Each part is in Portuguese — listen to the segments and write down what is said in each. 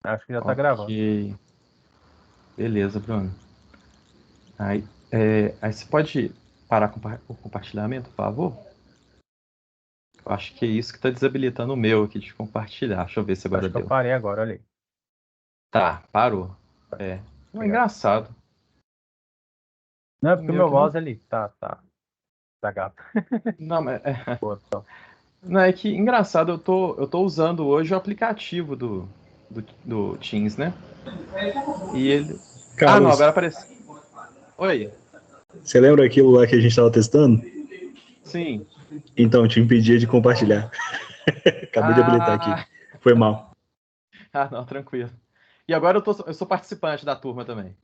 Acho que já tá gravando. Ok. Beleza, Bruno. Aí, aí você pode parar com o compartilhamento, por favor? Eu acho que é isso que está desabilitando o meu aqui de compartilhar. Deixa eu ver se agora Acho que eu deu. parei agora, olha aí. Tá, parou. É. Não é Obrigado. engraçado. Não, é O porque o meu meu que não. mouse ali tá gato. Não, mas Pô, só. não, é que engraçado, eu tô usando hoje o aplicativo do Teams, né? E ele. Ah, não, Carlos, agora apareceu. Oi. você lembra aquilo lá que a gente estava testando? Sim. Então, te impedia de compartilhar. Acabei de habilitar aqui. Ah, Foi mal. ah, não, tranquilo. E agora eu sou participante da turma também.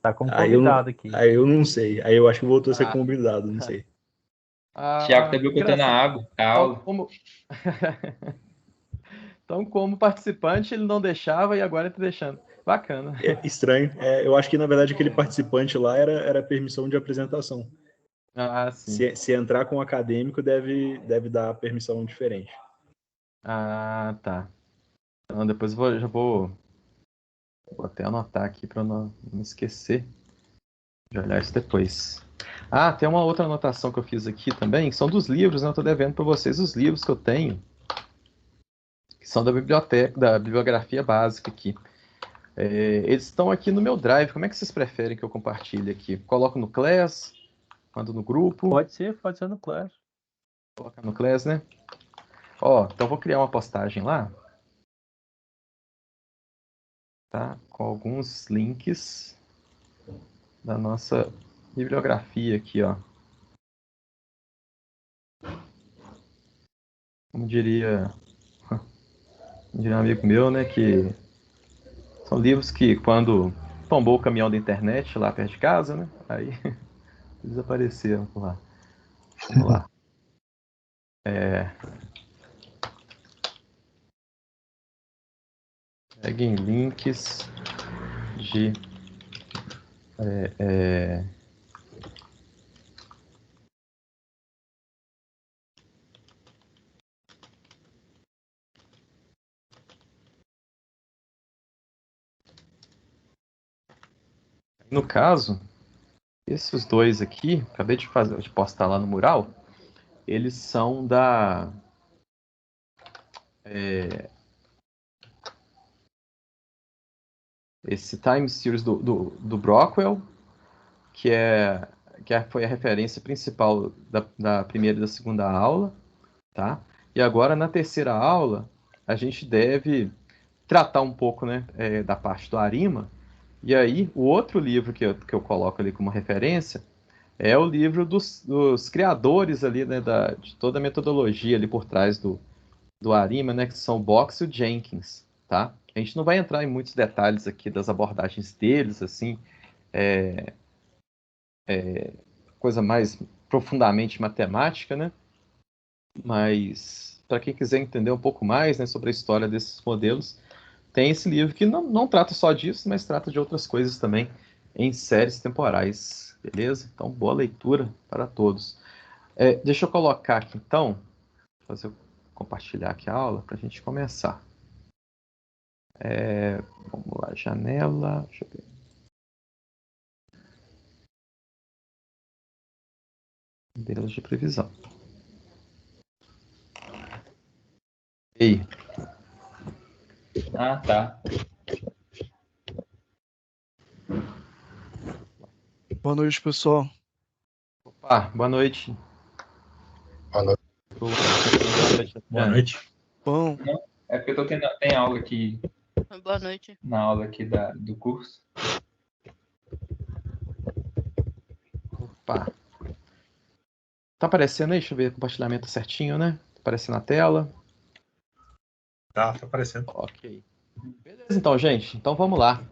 Tá como Aí eu, convidado aqui. aí eu não sei. Aí eu acho que voltou a ser Ah, convidado, não sei. Thiago tá boicotando a engraçado. água, a Então, aula. como participante, ele não deixava e agora ele tá deixando. Bacana. É estranho. Eu acho que, na verdade, aquele participante lá era permissão de apresentação. Ah, sim. Se entrar com o acadêmico, deve dar permissão diferente. Ah, tá. Então, depois vou até anotar aqui para não esquecer de olhar isso depois. Ah, tem uma outra anotação que eu fiz aqui também, que são dos livros, né? Eu tô devendo para vocês os livros que eu tenho, que são da biblioteca, da bibliografia básica aqui. Eles estão aqui no meu Drive. Como é que vocês preferem que eu compartilhe aqui? Coloco no Class, mando no grupo, Pode ser no Clash. colocar no Class, né? Ó, então eu vou criar uma postagem lá, tá? Com alguns links da nossa bibliografia aqui, ó. Como diria um amigo meu, né, que são livros que quando tombou o caminhão da internet lá perto de casa, né, aí desapareceram por lá. Vamos lá. Peguem links de no caso, esses dois aqui, acabei de postar lá no mural, eles são da esse Time Series do Brockwell, que foi a referência principal da primeira e da segunda aula, tá? E agora na terceira aula a gente deve tratar um pouco, né, da parte do Arima. E aí o outro livro que eu coloco ali como referência é o livro dos criadores ali, né, de toda a metodologia ali por trás do Arima, né, que são o Box e o Jenkins, tá? A gente não vai entrar em muitos detalhes aqui das abordagens deles, assim, coisa mais profundamente matemática, né? Mas para quem quiser entender um pouco mais, né, sobre a história desses modelos, tem esse livro que não trata só disso, mas trata de outras coisas também em séries temporais, beleza? Então, boa leitura para todos. Deixa eu colocar aqui então, compartilhar aqui a aula para a gente começar. Vamos lá, janela. Deixa eu ver. Modelos de previsão. Ei, Ah, tá. Boa noite, pessoal. opa, boa noite. Boa noite. Boa noite. Bom, É porque eu tô tem aula aqui, Boa noite. na aula aqui do curso. Opa. Tá aparecendo aí? Deixa eu ver o compartilhamento certinho, né? Tá aparecendo na tela. Tá aparecendo. Ok. Beleza, então, gente. Então vamos lá.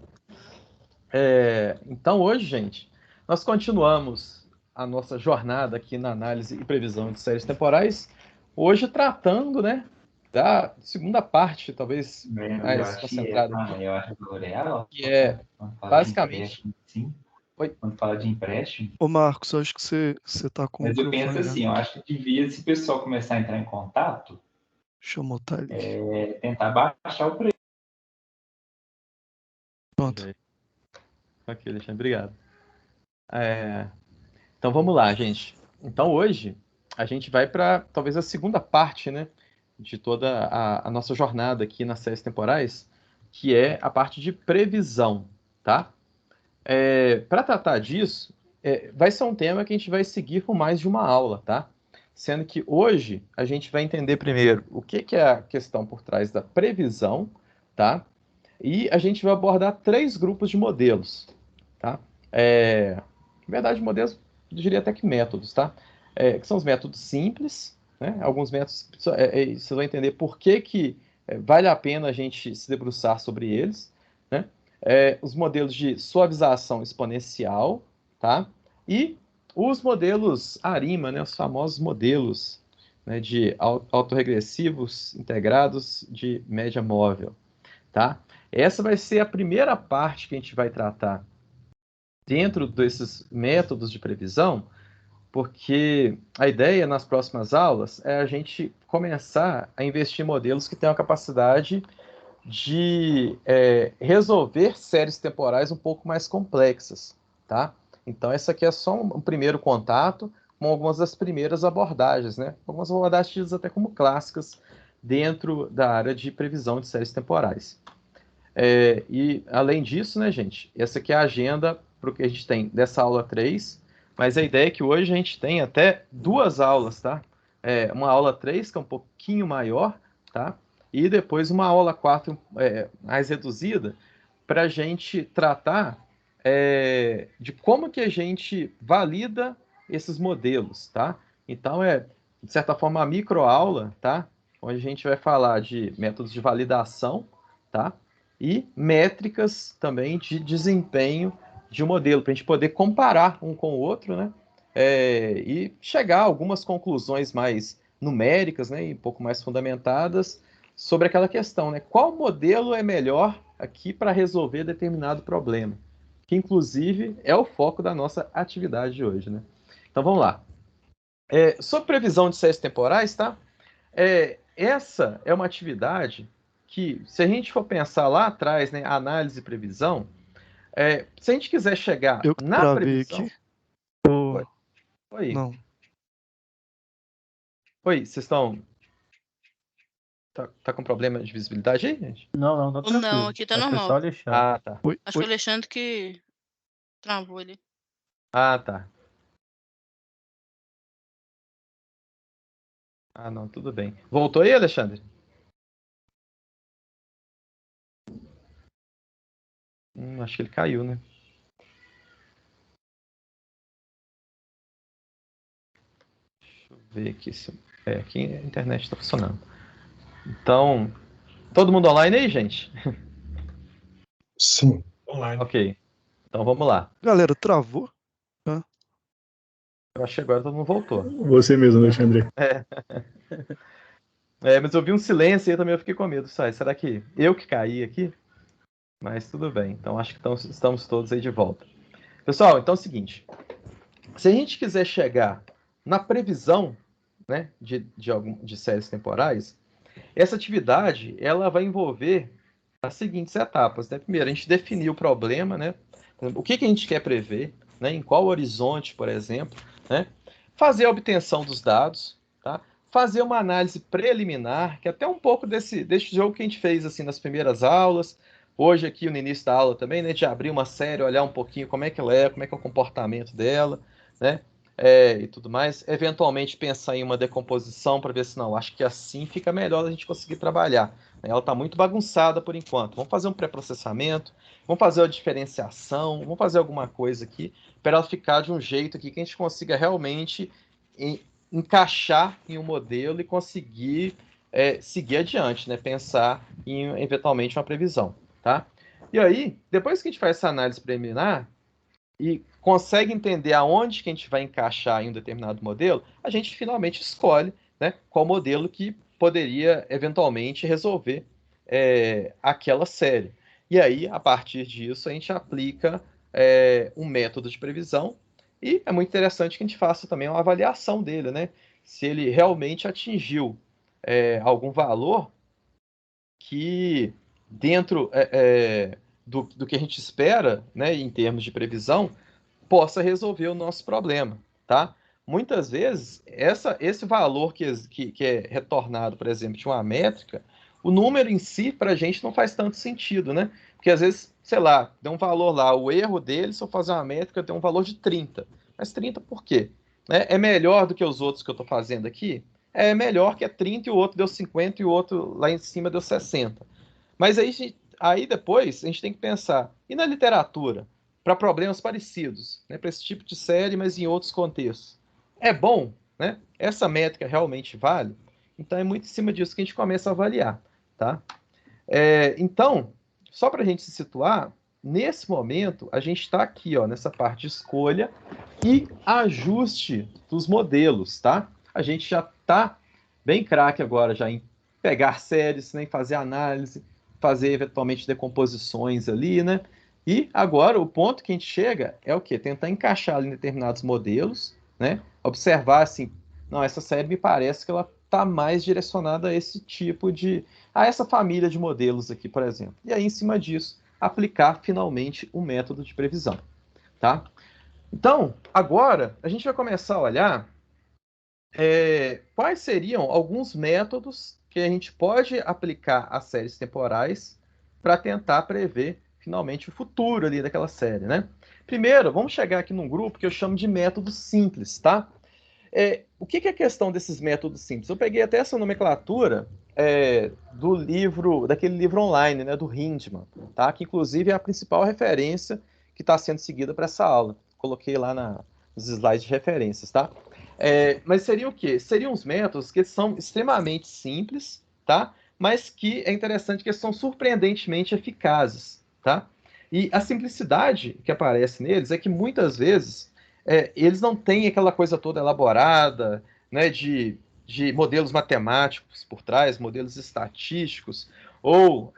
Então hoje, gente, nós continuamos a nossa jornada aqui na análise e previsão de séries temporais. Hoje tratando, né, da segunda parte, talvez mais concentrada aqui, Eu acho que L'Oréal, que é basicamente. sim. Oi? Quando fala de empréstimo. ô Marcos, acho que você tá com o Mas eu microfone penso assim, eu acho que devia, se o pessoal começar a entrar em contato, Deixa eu montar ali. Tentar baixar o preço. Pronto. Ok, Alexandre, obrigado. Então vamos lá, gente. Então hoje a gente vai para talvez a segunda parte, né, de toda a nossa jornada aqui nas séries temporais, que é a parte de previsão, tá? Para tratar disso, vai ser um tema que a gente vai seguir por mais de uma aula, tá? Sendo que hoje a gente vai entender primeiro o que é a questão por trás da previsão, tá? E a gente vai abordar 3 grupos de modelos, tá? Na verdade, modelos, eu diria até que métodos, tá? Que são os métodos simples, né? Alguns métodos, vocês vão entender por que vale a pena a gente se debruçar sobre eles, né? Os modelos de suavização exponencial, tá? E os modelos ARIMA, né? Os famosos modelos, né, de autorregressivos integrados de média móvel, tá? Essa vai ser a primeira parte que a gente vai tratar dentro desses métodos de previsão, porque a ideia nas próximas aulas é a gente começar a investir em modelos que tenham a capacidade de resolver séries temporais um pouco mais complexas, tá? Então, essa aqui é só um primeiro contato com algumas das primeiras abordagens, né? Algumas abordagens tidas até como clássicas dentro da área de previsão de séries temporais. E, além disso, né, gente, essa aqui é a agenda para o que a gente tem dessa aula 3, mas a ideia é que hoje a gente tem até 2 aulas, tá? Uma aula 3, que é um pouquinho maior, tá? E depois uma aula 4 mais reduzida, para a gente tratar de como que a gente valida esses modelos, tá? Então, de certa forma, uma microaula, tá? Onde a gente vai falar de métodos de validação, tá? E métricas também de desempenho de um modelo, para a gente poder comparar um com o outro, né? E chegar a algumas conclusões mais numéricas, né? E um pouco mais fundamentadas sobre aquela questão, né? Qual modelo é melhor aqui para resolver determinado problema? Que, inclusive, é o foco da nossa atividade de hoje, né? Então, vamos lá. Sobre previsão de séries temporais, tá? Essa é uma atividade que, se a gente for pensar lá atrás, né, análise e previsão, se a gente quiser chegar Eu que na travei previsão... aqui. Oi, Não. vocês estão... Tá com problema de visibilidade aí, gente? Não, tá tranquilo. Não, aqui tá Acho que é normal. só o Alexandre. Ah, tá. Oi, Acho que o oi. Alexandre que travou ele. Ah, tá. Ah, não, tudo bem. Voltou aí, Alexandre? Acho que ele caiu, né? Deixa eu ver aqui se... aqui a internet está funcionando. Então, todo mundo online aí, gente? Sim. Online. Ok. Então vamos lá. Galera, travou? Eu acho que agora todo mundo voltou. Você mesmo, Alexandre. Mas eu vi um silêncio e eu também fiquei com medo. Será que eu que caí aqui? Mas tudo bem. Então acho que estamos todos aí de volta. Pessoal, então é o seguinte. Se a gente quiser chegar na previsão, né, de séries temporais, essa atividade ela vai envolver as seguintes etapas, né? Primeiro, a gente definir o problema, né? O que a gente quer prever, né? Em qual horizonte, por exemplo, né? Fazer a obtenção dos dados, tá? Fazer uma análise preliminar, que é até um pouco desse jogo que a gente fez assim nas primeiras aulas, hoje aqui no início da aula também, né? De abrir uma série, olhar um pouquinho como é que ela é, como é que é o comportamento dela, né? E tudo mais. Eventualmente pensar em uma decomposição para ver se não, acho que assim fica melhor a gente conseguir trabalhar. Ela está muito bagunçada por enquanto. Vamos fazer um pré-processamento, vamos fazer uma diferenciação, vamos fazer alguma coisa aqui para ela ficar de um jeito aqui que a gente consiga realmente encaixar em um modelo e conseguir seguir adiante, né? Pensar em eventualmente uma previsão, tá? E aí, depois que a gente faz essa análise preliminar e consegue entender aonde que a gente vai encaixar em um determinado modelo, a gente finalmente escolhe, né, qual modelo que poderia eventualmente resolver aquela série. E aí, a partir disso, a gente aplica um método de previsão e é muito interessante que a gente faça também uma avaliação dele, né? Se ele realmente atingiu algum valor que dentro do que a gente espera, né, em termos de previsão, possa resolver o nosso problema, tá? Muitas vezes, esse valor que é retornado, por exemplo, de uma métrica, o número em si, para a gente, não faz tanto sentido, né? Porque às vezes, sei lá, deu um valor lá, o erro dele, se eu fazer uma métrica, tem um valor de 30. Mas 30 por quê? Né? É melhor do que os outros que eu estou fazendo aqui? É melhor que é 30 e o outro deu 50 e o outro lá em cima deu 60. Mas aí depois a gente tem que pensar, e na literatura? Para problemas parecidos, né? Para esse tipo de série, mas em outros contextos. É bom, né? Essa métrica realmente vale? Então é muito em cima disso que a gente começa a avaliar, tá? Então, só para a gente se situar, nesse momento a gente está aqui, ó, nessa parte de escolha e ajuste dos modelos, tá? A gente já está bem craque agora já em pegar séries, né, em fazer análise, fazer eventualmente decomposições ali, né? E agora o ponto que a gente chega é o quê? Tentar encaixar em determinados modelos, né? Observar assim, não, essa série me parece que ela está mais direcionada a esse tipo a essa família de modelos aqui, por exemplo. E aí, em cima disso, aplicar finalmente o método de previsão, tá? Então, agora a gente vai começar a olhar quais seriam alguns métodos que a gente pode aplicar a séries temporais para tentar prever finalmente o futuro ali daquela série, né? Primeiro, vamos chegar aqui num grupo que eu chamo de métodos simples, tá? O que é a questão desses métodos simples? Eu peguei até essa nomenclatura daquele livro online, né, do Hindman, tá? Que inclusive é a principal referência que está sendo seguida para essa aula. Coloquei lá nos slides de referências, tá? Mas seria o quê? Seriam os métodos que são extremamente simples, tá? Mas que é interessante que são surpreendentemente eficazes, tá? E a simplicidade que aparece neles é que muitas vezes eles não têm aquela coisa toda elaborada, né, de modelos matemáticos por trás, modelos estatísticos, ou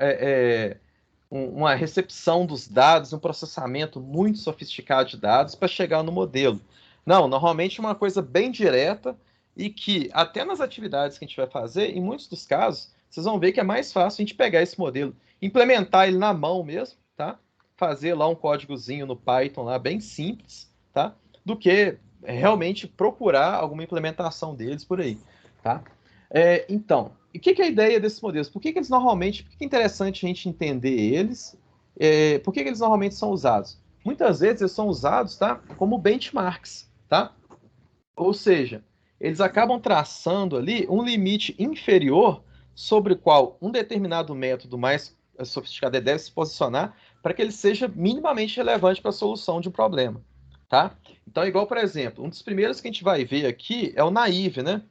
uma recepção dos dados, um processamento muito sofisticado de dados para chegar no modelo. Não, normalmente é uma coisa bem direta e que até nas atividades que a gente vai fazer, em muitos dos casos, vocês vão ver que é mais fácil a gente pegar esse modelo, implementar ele na mão mesmo, tá? Fazer lá um códigozinho no Python lá bem simples, tá? Do que realmente procurar alguma implementação deles por aí, tá? Então, o que é a ideia desses modelos? Por que eles normalmente, por que é interessante a gente entender eles? Por que eles normalmente são usados? Muitas vezes eles são usados, tá, como benchmarks, tá? Ou seja, eles acabam traçando ali um limite inferior sobre o qual um determinado método mais sofisticado deve se posicionar para que ele seja minimamente relevante para a solução de um problema, tá? Então, igual, por exemplo, um dos primeiros que a gente vai ver aqui é o naive, né?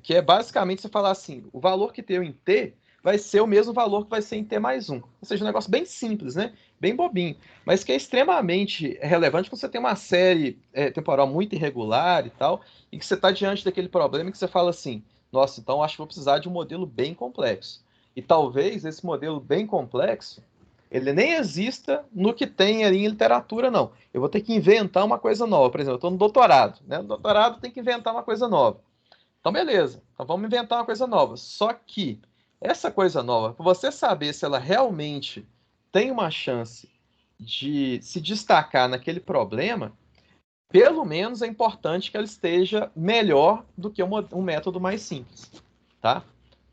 Que é basicamente você falar assim, o valor que tem em T vai ser o mesmo valor que vai ser em T mais 1. Ou seja, um negócio bem simples, né? Bem bobinho, mas que é extremamente relevante quando você tem uma série temporal muito irregular e tal, e que você está diante daquele problema que você fala assim, nossa, então acho que vou precisar de um modelo bem complexo. E talvez esse modelo bem complexo, ele nem exista no que tem ali em literatura, não. Eu vou ter que inventar uma coisa nova. Por exemplo, eu estou no doutorado, né? No doutorado tem que inventar uma coisa nova. Então, beleza. Então, vamos inventar uma coisa nova. Só que essa coisa nova, para você saber se ela realmente tem uma chance de se destacar naquele problema, pelo menos é importante que ela esteja melhor do que um método mais simples, tá?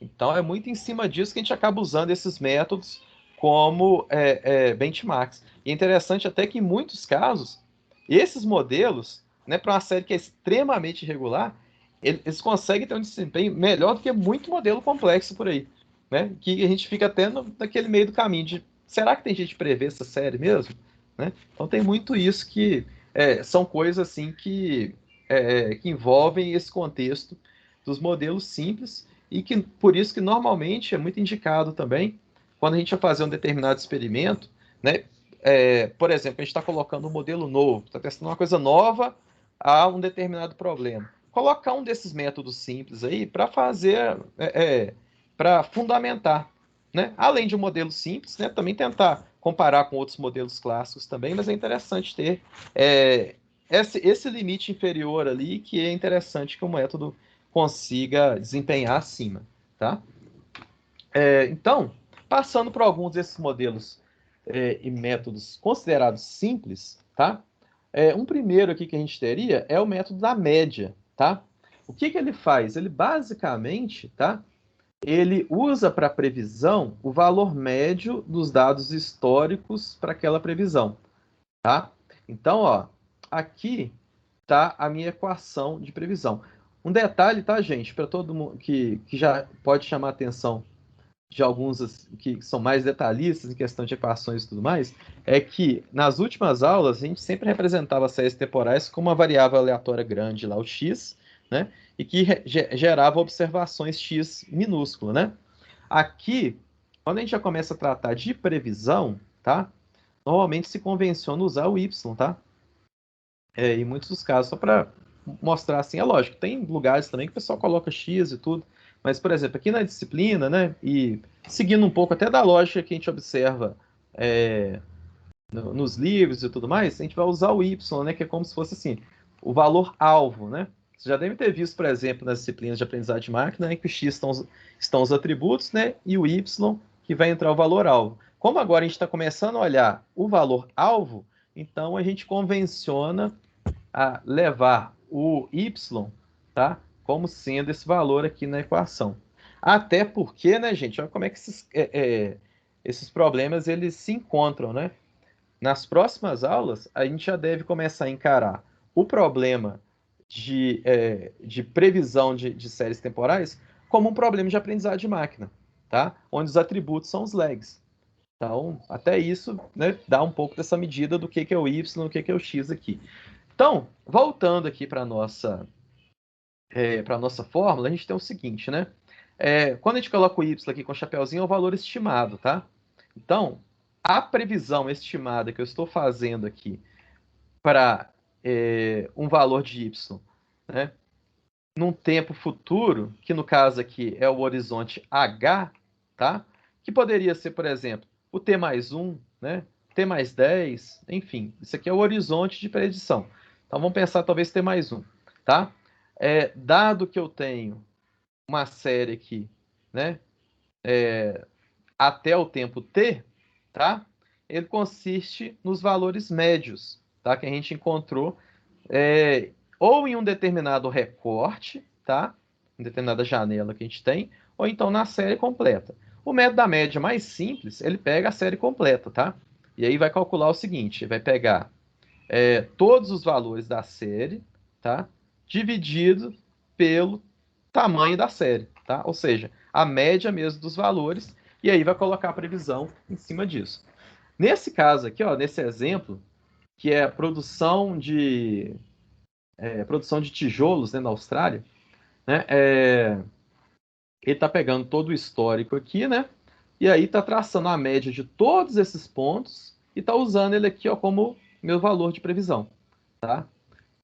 Então, é muito em cima disso que a gente acaba usando esses métodos como benchmarks. E é interessante até que, em muitos casos, esses modelos, né, para uma série que é extremamente irregular, eles conseguem ter um desempenho melhor do que muito modelo complexo por aí, né? Que a gente fica até naquele meio do caminho de, será que tem gente que prevê essa série mesmo? Né? Então tem muito isso que são coisas assim que envolvem esse contexto dos modelos simples e que por isso que normalmente é muito indicado também quando a gente vai fazer um determinado experimento, né? Por exemplo, a gente está colocando um modelo novo, está testando uma coisa nova a um determinado problema. Colocar um desses métodos simples aí para fazer, para fundamentar, né? Além de um modelo simples, né? Também tentar comparar com outros modelos clássicos também, mas é interessante ter esse limite inferior ali, que é interessante que o método consiga desempenhar acima, tá? Então, passando por alguns desses modelos e métodos considerados simples, tá? Um primeiro aqui que a gente teria é o método da média, tá? O que ele faz? Ele basicamente, tá? Ele usa para previsão o valor médio dos dados históricos para aquela previsão, tá? Então, ó, aqui tá a minha equação de previsão. Um detalhe, tá, gente, para todo mundo que já pode chamar a atenção de alguns que são mais detalhistas em questão de equações e tudo mais, é que nas últimas aulas a gente sempre representava as séries temporais com uma variável aleatória grande lá, o x, né? E que gerava observações x minúscula, né? Aqui, quando a gente já começa a tratar de previsão, tá? Normalmente se convenciona usar o y, tá? Em muitos dos casos, só para mostrar assim, é lógico, tem lugares também que o pessoal coloca x e tudo, mas, por exemplo, aqui na disciplina, né, e seguindo um pouco até da lógica que a gente observa nos livros e tudo mais, a gente vai usar o y, né, que é como se fosse assim, o valor alvo, né? Você já deve ter visto, por exemplo, nas disciplinas de aprendizagem de máquina, né, que o x estão os atributos, né, e o y que vai entrar o valor alvo. Como agora a gente está começando a olhar o valor alvo, então a gente convenciona a levar o y, tá, como sendo esse valor aqui na equação. Até porque, né, gente, olha como é que esses problemas eles se encontram, né? Nas próximas aulas, a gente já deve começar a encarar o problema de previsão de séries temporais como um problema de aprendizagem de máquina, tá? Onde os atributos são os lags. Então, até isso, né, dá um pouco dessa medida do que é o y, o que é o x aqui. Então, voltando aqui para a nossa fórmula, a gente tem o seguinte, né? Quando a gente coloca o y aqui com o chapeuzinho, é o valor estimado, tá? Então, a previsão estimada que eu estou fazendo aqui para um valor de y, né, num tempo futuro, que no caso aqui é o horizonte h, tá? Que poderia ser, por exemplo, o t mais 1, né? T mais 10, enfim. Isso aqui é o horizonte de predição. Então, vamos pensar talvez t mais 1, tá? Dado que eu tenho uma série aqui, né? Até o tempo t, tá? Ele consiste nos valores médios, tá? Que a gente encontrou ou em um determinado recorte, tá? Em determinada janela que a gente tem, ou então na série completa. O método da média mais simples, ele pega a série completa, tá? E aí vai calcular o seguinte, vai pegar todos os valores da série, tá? Dividido pelo tamanho da série, tá? Ou seja, a média mesmo dos valores, e aí vai colocar a previsão em cima disso. Nesse caso aqui, ó, nesse exemplo, que é a produção de tijolos, né, na Austrália, né, ele está pegando todo o histórico aqui, né, e aí está traçando a média de todos esses pontos e está usando ele aqui, ó, como meu valor de previsão, tá?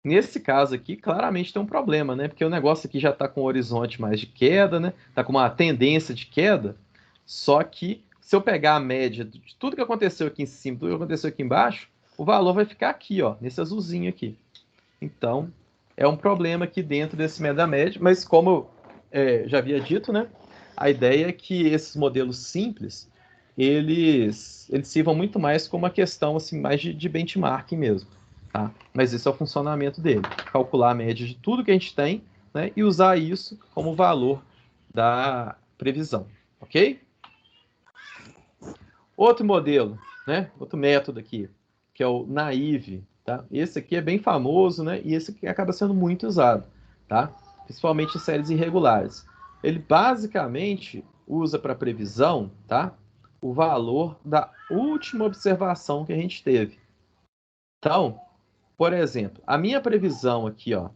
Nesse caso aqui, claramente tem um problema, né? Porque o negócio aqui já está com um horizonte mais de queda, né? Está com uma tendência de queda. Só que se eu pegar a média de tudo que aconteceu aqui em cima, tudo que aconteceu aqui embaixo, o valor vai ficar aqui, ó, nesse azulzinho aqui. Então, é um problema aqui dentro desse método da média, mas como já havia dito, né? A ideia é que esses modelos simples, eles sirvam muito mais como uma questão assim, mais de benchmarking mesmo. Tá? Mas esse é o funcionamento dele. Calcular a média de tudo que a gente tem, né, e usar isso como valor da previsão. Ok? Outro modelo, né, outro método aqui, que é o naive. Tá? Esse aqui é bem famoso, né, e esse aqui acaba sendo muito usado, tá? Principalmente em séries irregulares. Ele basicamente usa para previsão, tá, o valor da última observação que a gente teve. Então, por exemplo, a minha previsão aqui, ó,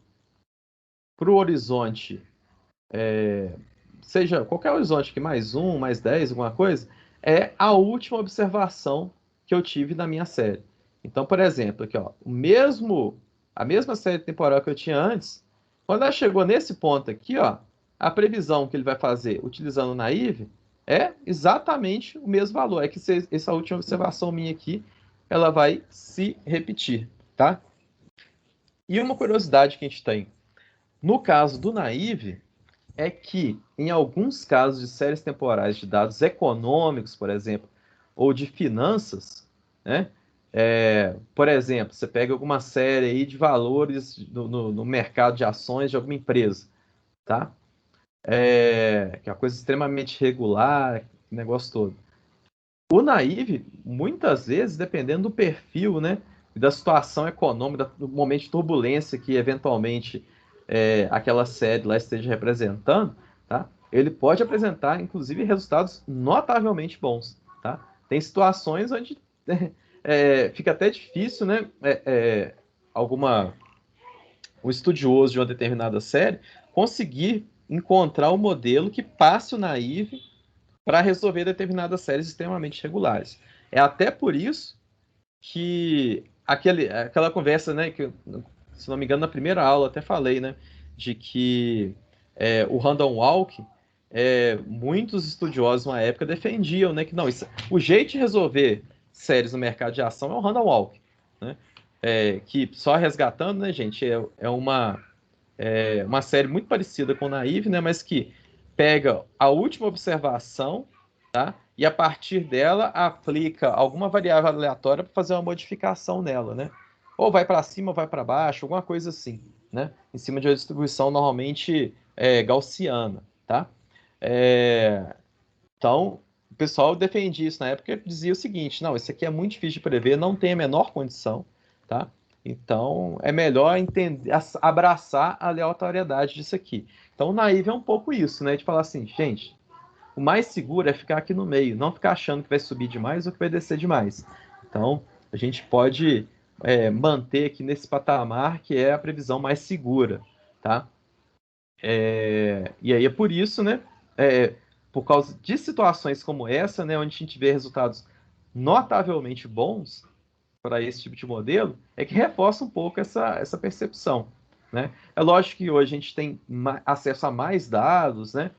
para o horizonte, seja qualquer horizonte aqui, mais 1, mais 10, alguma coisa, é a última observação que eu tive na minha série. Então, por exemplo, aqui, ó, a mesma série temporal que eu tinha antes, quando ela chegou nesse ponto aqui, ó, a previsão que ele vai fazer utilizando o naive é exatamente o mesmo valor. É que essa última observação minha aqui, ela vai se repetir, tá? E uma curiosidade que a gente tem, no caso do naive, é que, em alguns casos de séries temporais de dados econômicos, por exemplo, ou de finanças, né? Por exemplo, você pega alguma série aí de valores no mercado de ações de alguma empresa, tá? Que é uma coisa extremamente regular, o negócio todo. O Naive, muitas vezes, dependendo do perfil, né, e da situação econômica, do momento de turbulência que eventualmente aquela série lá esteja representando, tá? Ele pode apresentar, inclusive, resultados notavelmente bons, tá? Tem situações onde fica até difícil, né, um estudioso de uma determinada série conseguir encontrar um modelo que passe o Naive para resolver determinadas séries extremamente regulares. É até por isso que aquela conversa, né, que, se não me engano, na primeira aula até falei, né, de que o Random Walk, muitos estudiosos na época defendiam, né, que não, o jeito de resolver séries no mercado de ação é o Random Walk, né, que só resgatando, né, gente, é uma série muito parecida com Naive, né, mas que pega a última observação, tá? E a partir dela aplica alguma variável aleatória para fazer uma modificação nela, né? Ou vai para cima ou vai para baixo, alguma coisa assim, né? Em cima de uma distribuição normalmente gaussiana, tá? Então, o pessoal defendia isso na época e dizia o seguinte: não, isso aqui é muito difícil de prever, não tem a menor condição, tá? Então, é melhor entender, abraçar a aleatoriedade disso aqui. Então, o Naive é um pouco isso, né? De falar assim, gente, o mais seguro é ficar aqui no meio, não ficar achando que vai subir demais ou que vai descer demais. Então, a gente pode manter aqui nesse patamar que é a previsão mais segura, tá? E aí é por isso, né? Por causa de situações como essa, né, onde a gente vê resultados notavelmente bons para esse tipo de modelo, é que reforça um pouco essa percepção, né? É lógico que hoje a gente tem acesso a mais dados, né?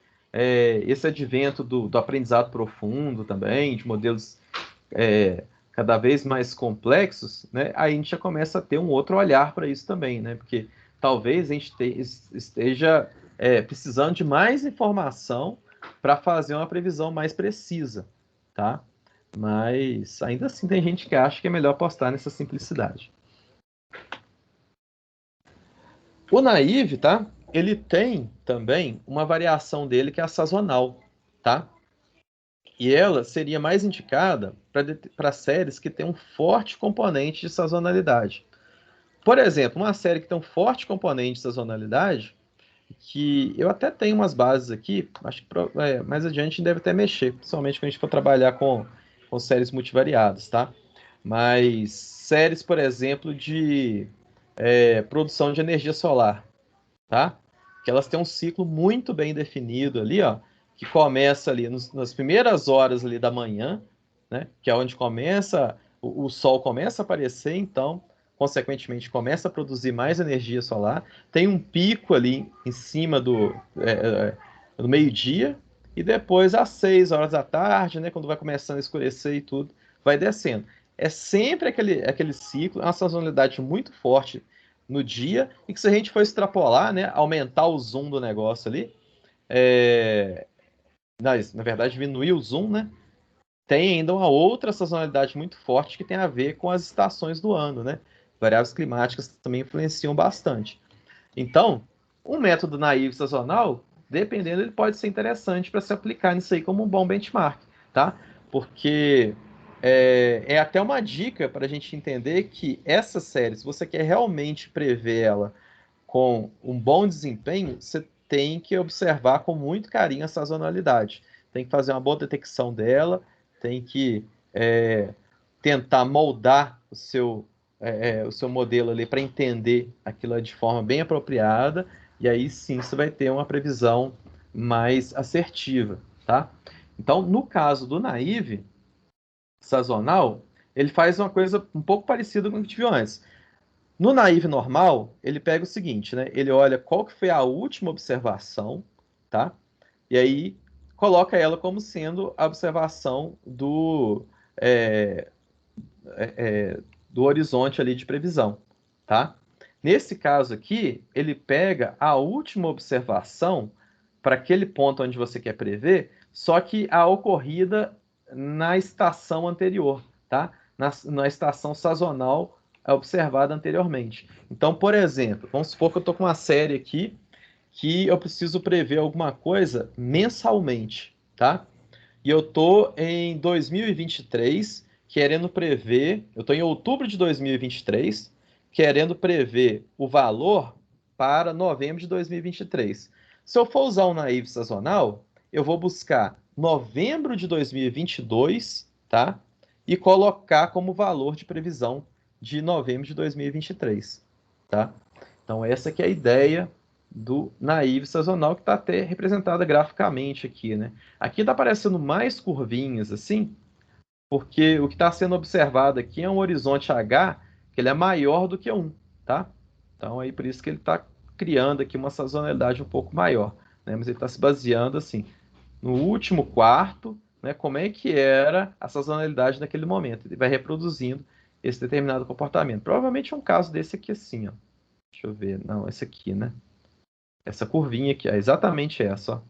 Esse advento do aprendizado profundo também, de modelos cada vez mais complexos, né? Aí a gente já começa a ter um outro olhar para isso também, né? Porque talvez a gente esteja precisando de mais informação para fazer uma previsão mais precisa, tá? Mas ainda assim tem gente que acha que é melhor apostar nessa simplicidade. O Naive, tá? Ele tem também uma variação dele que é a sazonal, tá? E ela seria mais indicada para séries que têm um forte componente de sazonalidade. Por exemplo, uma série que tem um forte componente de sazonalidade, que eu até tenho umas bases aqui, acho que mais adiante a gente deve até mexer, principalmente quando a gente for trabalhar com séries multivariadas, tá? Mas séries, por exemplo, de produção de energia solar, tá? Que elas têm um ciclo muito bem definido ali, ó, que começa ali nas primeiras horas ali da manhã, né? Que é onde começa o sol começa a aparecer, então consequentemente começa a produzir mais energia solar. Tem um pico ali em cima do meio-dia e depois às 6 horas da tarde, né? Quando vai começando a escurecer e tudo, vai descendo. É sempre aquele ciclo, uma sazonalidade muito forte no dia, e que se a gente for extrapolar, né, aumentar o zoom do negócio ali, na verdade diminuir o zoom, né, tem ainda uma outra sazonalidade muito forte que tem a ver com as estações do ano, né? Variáveis climáticas também influenciam bastante. Então, um método naivo sazonal, dependendo, ele pode ser interessante para se aplicar nisso aí como um bom benchmark, tá? Porque é até uma dica para a gente entender que essa série, se você quer realmente prever ela com um bom desempenho, você tem que observar com muito carinho a sazonalidade. Tem que fazer uma boa detecção dela, tem que tentar moldar o seu modelo ali para entender aquilo de forma bem apropriada, e aí sim você vai ter uma previsão mais assertiva, tá? Então, no caso do Naive sazonal, ele faz uma coisa um pouco parecida com o que a gente viu antes. No Naive normal, ele pega o seguinte, né? Ele olha qual que foi a última observação, tá? E aí coloca ela como sendo a observação do horizonte ali de previsão, tá? Nesse caso aqui, ele pega a última observação para aquele ponto onde você quer prever, só que a ocorrida na estação anterior, tá? Na estação sazonal observada anteriormente. Então, por exemplo, vamos supor que eu estou com uma série aqui que eu preciso prever alguma coisa mensalmente, tá? E eu estou em 2023 querendo prever, eu estou em outubro de 2023 querendo prever o valor para novembro de 2023. Se eu for usar um naive sazonal, eu vou buscar novembro de 2022, tá? E colocar como valor de previsão de novembro de 2023, tá? Então essa que é a ideia do naive sazonal, que está até representada graficamente aqui, né? Aqui está aparecendo mais curvinhas assim, porque o que está sendo observado aqui é um horizonte H, que ele é maior do que 1, tá? Então aí por isso que ele está criando aqui uma sazonalidade um pouco maior, né? Mas ele está se baseando assim no último quarto, né? Como é que era a sazonalidade naquele momento? Ele vai reproduzindo esse determinado comportamento. Provavelmente é um caso desse aqui assim, ó. Deixa eu ver, não, esse aqui, né? Essa curvinha aqui, é exatamente essa, ó.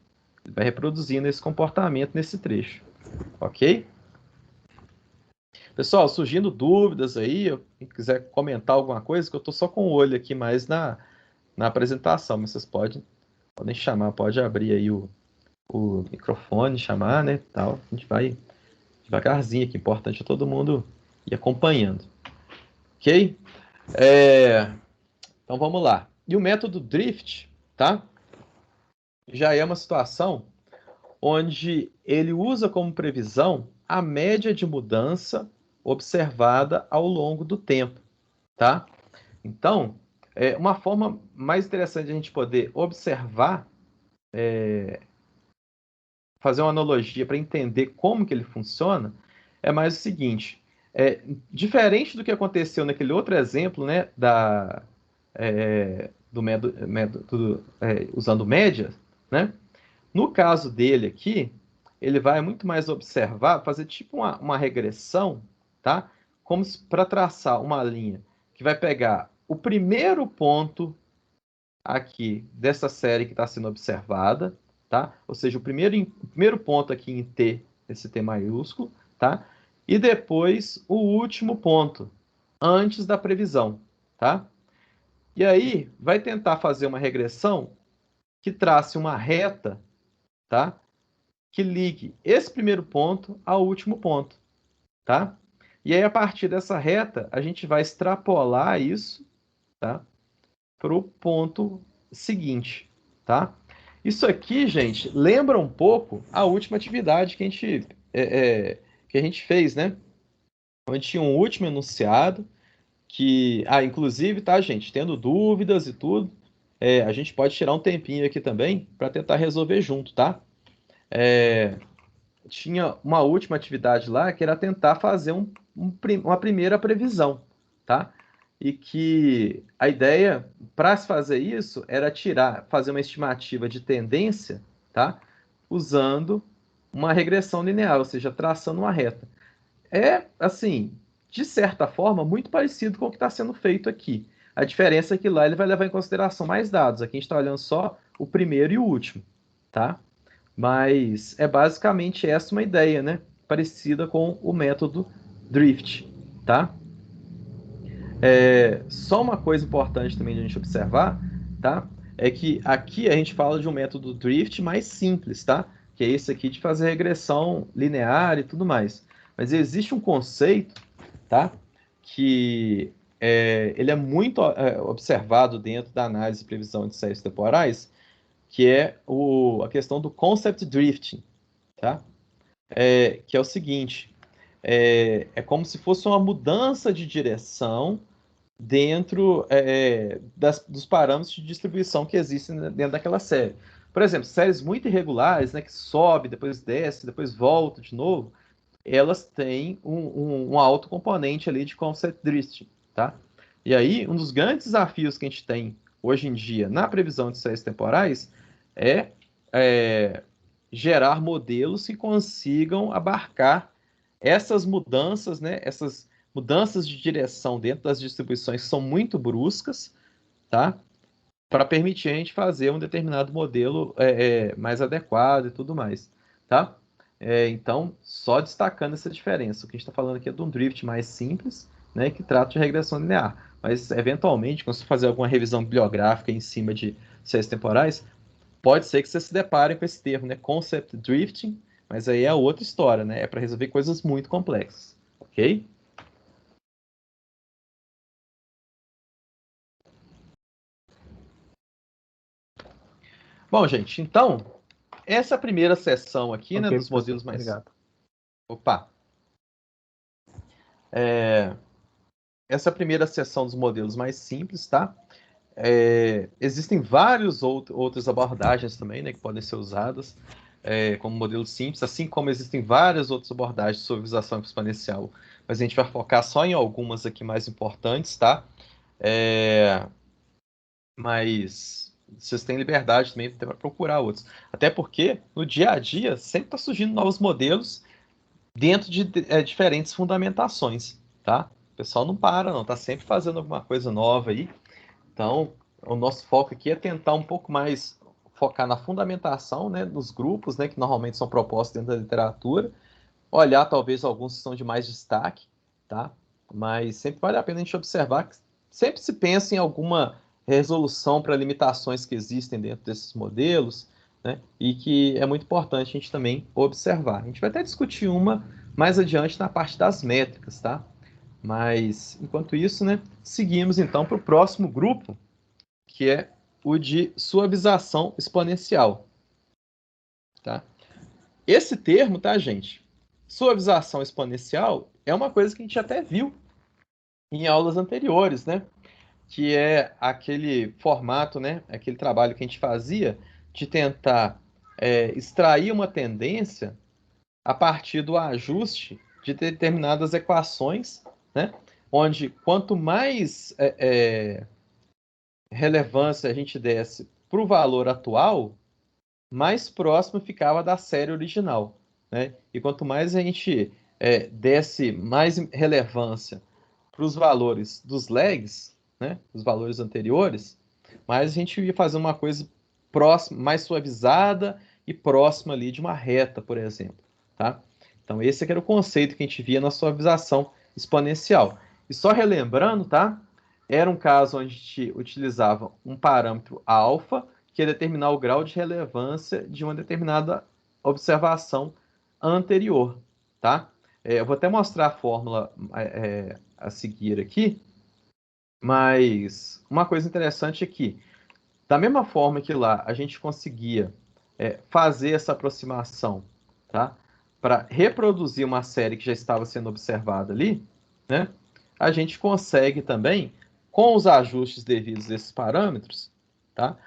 Ele vai reproduzindo esse comportamento nesse trecho, ok? Pessoal, surgindo dúvidas aí, quem quiser comentar alguma coisa, que eu estou só com o olho aqui mais na apresentação, mas vocês podem chamar, pode abrir aí o microfone, chamar, né, tal. A gente vai devagarzinho aqui, importante é todo mundo ir acompanhando, ok? Então vamos lá. E o método Drift, tá? Já é uma situação onde ele usa como previsão a média de mudança observada ao longo do tempo, tá? Então, uma forma mais interessante de a gente poder observar, fazer uma analogia para entender como que ele funciona, é mais o seguinte, diferente do que aconteceu naquele outro exemplo, né, do método usando médias, né? No caso dele aqui, ele vai muito mais observar, fazer tipo uma regressão, tá? Como para traçar uma linha que vai pegar o primeiro ponto aqui dessa série que está sendo observada, tá? Ou seja, o primeiro ponto aqui em T, esse T maiúsculo, tá? E depois o último ponto, antes da previsão, tá? E aí vai tentar fazer uma regressão que trace uma reta, tá? Que ligue esse primeiro ponto ao último ponto, tá? E aí, a partir dessa reta, a gente vai extrapolar isso, tá? Para o ponto seguinte, tá? Isso aqui, gente, lembra um pouco a última atividade que a gente fez, né? Onde tinha um último enunciado que... inclusive, tá, gente? Tendo dúvidas e tudo, a gente pode tirar um tempinho aqui também para tentar resolver junto, tá? Tinha uma última atividade lá que era tentar fazer uma primeira previsão, tá? E que a ideia para se fazer isso era fazer uma estimativa de tendência, tá? Usando uma regressão linear, ou seja, traçando uma reta. Assim, de certa forma, muito parecido com o que está sendo feito aqui. A diferença é que lá ele vai levar em consideração mais dados. Aqui a gente está olhando só o primeiro e o último, tá? Mas é basicamente essa uma ideia, né? Parecida com o método Drift, tá? Só uma coisa importante também de a gente observar, tá? É que aqui a gente fala de um método Drift mais simples, tá? Que é esse aqui de fazer regressão linear e tudo mais. Mas existe um conceito, tá? Que ele é muito observado dentro da análise e previsão de séries temporais, que é a questão do concept drifting, tá? Que é o seguinte, como se fosse uma mudança de direção dentro dos parâmetros de distribuição que existem dentro daquela série. Por exemplo, séries muito irregulares, né, que sobe, depois desce, depois volta de novo, elas têm um alto componente ali de concept drifting, tá? E aí, um dos grandes desafios que a gente tem hoje em dia na previsão de séries temporais é gerar modelos que consigam abarcar essas mudanças, né? Essas mudanças de direção dentro das distribuições que são muito bruscas, tá? para permitir a gente fazer um determinado modelo mais adequado e tudo mais, tá? Então, só destacando essa diferença. O que a gente está falando aqui é de um drift mais simples, né, que trata de regressão linear. Mas, eventualmente, quando você fazer alguma revisão bibliográfica em cima de séries temporais, pode ser que você se depare com esse termo, né, concept drifting, mas aí é outra história, né? É para resolver coisas muito complexas, ok? Bom, gente, então, essa primeira sessão aqui, né, Ok, dos modelos professor, mais... obrigado. Opa! Essa primeira sessão dos modelos mais simples, tá? Existem várias outras abordagens também, né, que podem ser usadas como modelo simples, assim como existem várias outras abordagens sobre visualização exponencial, mas a gente vai focar só em algumas aqui mais importantes, tá? Mas vocês têm liberdade também para procurar outros. Até porque, no dia a dia, sempre está surgindo novos modelos dentro de diferentes fundamentações, tá? O pessoal não para, não. Está sempre fazendo alguma coisa nova aí. Então, o nosso foco aqui é tentar um pouco mais focar na fundamentação, né, dos grupos, né, que normalmente são propostos dentro da literatura. Olhar, talvez, alguns que são de mais destaque, tá? Mas sempre vale a pena a gente observar que sempre se pensa em alguma resolução para limitações que existem dentro desses modelos, né? E que é muito importante a gente também observar. A gente vai até discutir uma mais adiante na parte das métricas, tá? Mas, enquanto isso, né, seguimos então para o próximo grupo, que é o de suavização exponencial, tá? Esse termo, tá, gente? Suavização exponencial é uma coisa que a gente até viu em aulas anteriores, né? Que é aquele formato, né? Aquele trabalho que a gente fazia de tentar extrair uma tendência a partir do ajuste de determinadas equações, né? Onde quanto mais relevância a gente desse para o valor atual, mais próximo ficava da série original, né? E quanto mais a gente desse mais relevância para os valores dos lags, né? Os valores anteriores, mais a gente ia fazer uma coisa próxima, mais suavizada e próxima ali de uma reta, por exemplo, tá? Então esse aqui era o conceito que a gente via na suavização exponencial. E só relembrando, tá? Era um caso onde a gente utilizava um parâmetro alfa, que é determinar o grau de relevância de uma determinada observação anterior, tá? Eu vou até mostrar a fórmula a seguir aqui, mas uma coisa interessante é que, da mesma forma que lá a gente conseguia fazer essa aproximação, tá? Para reproduzir uma série que já estava sendo observada ali, né? A gente consegue também, com os ajustes devidos a esses parâmetros, tá?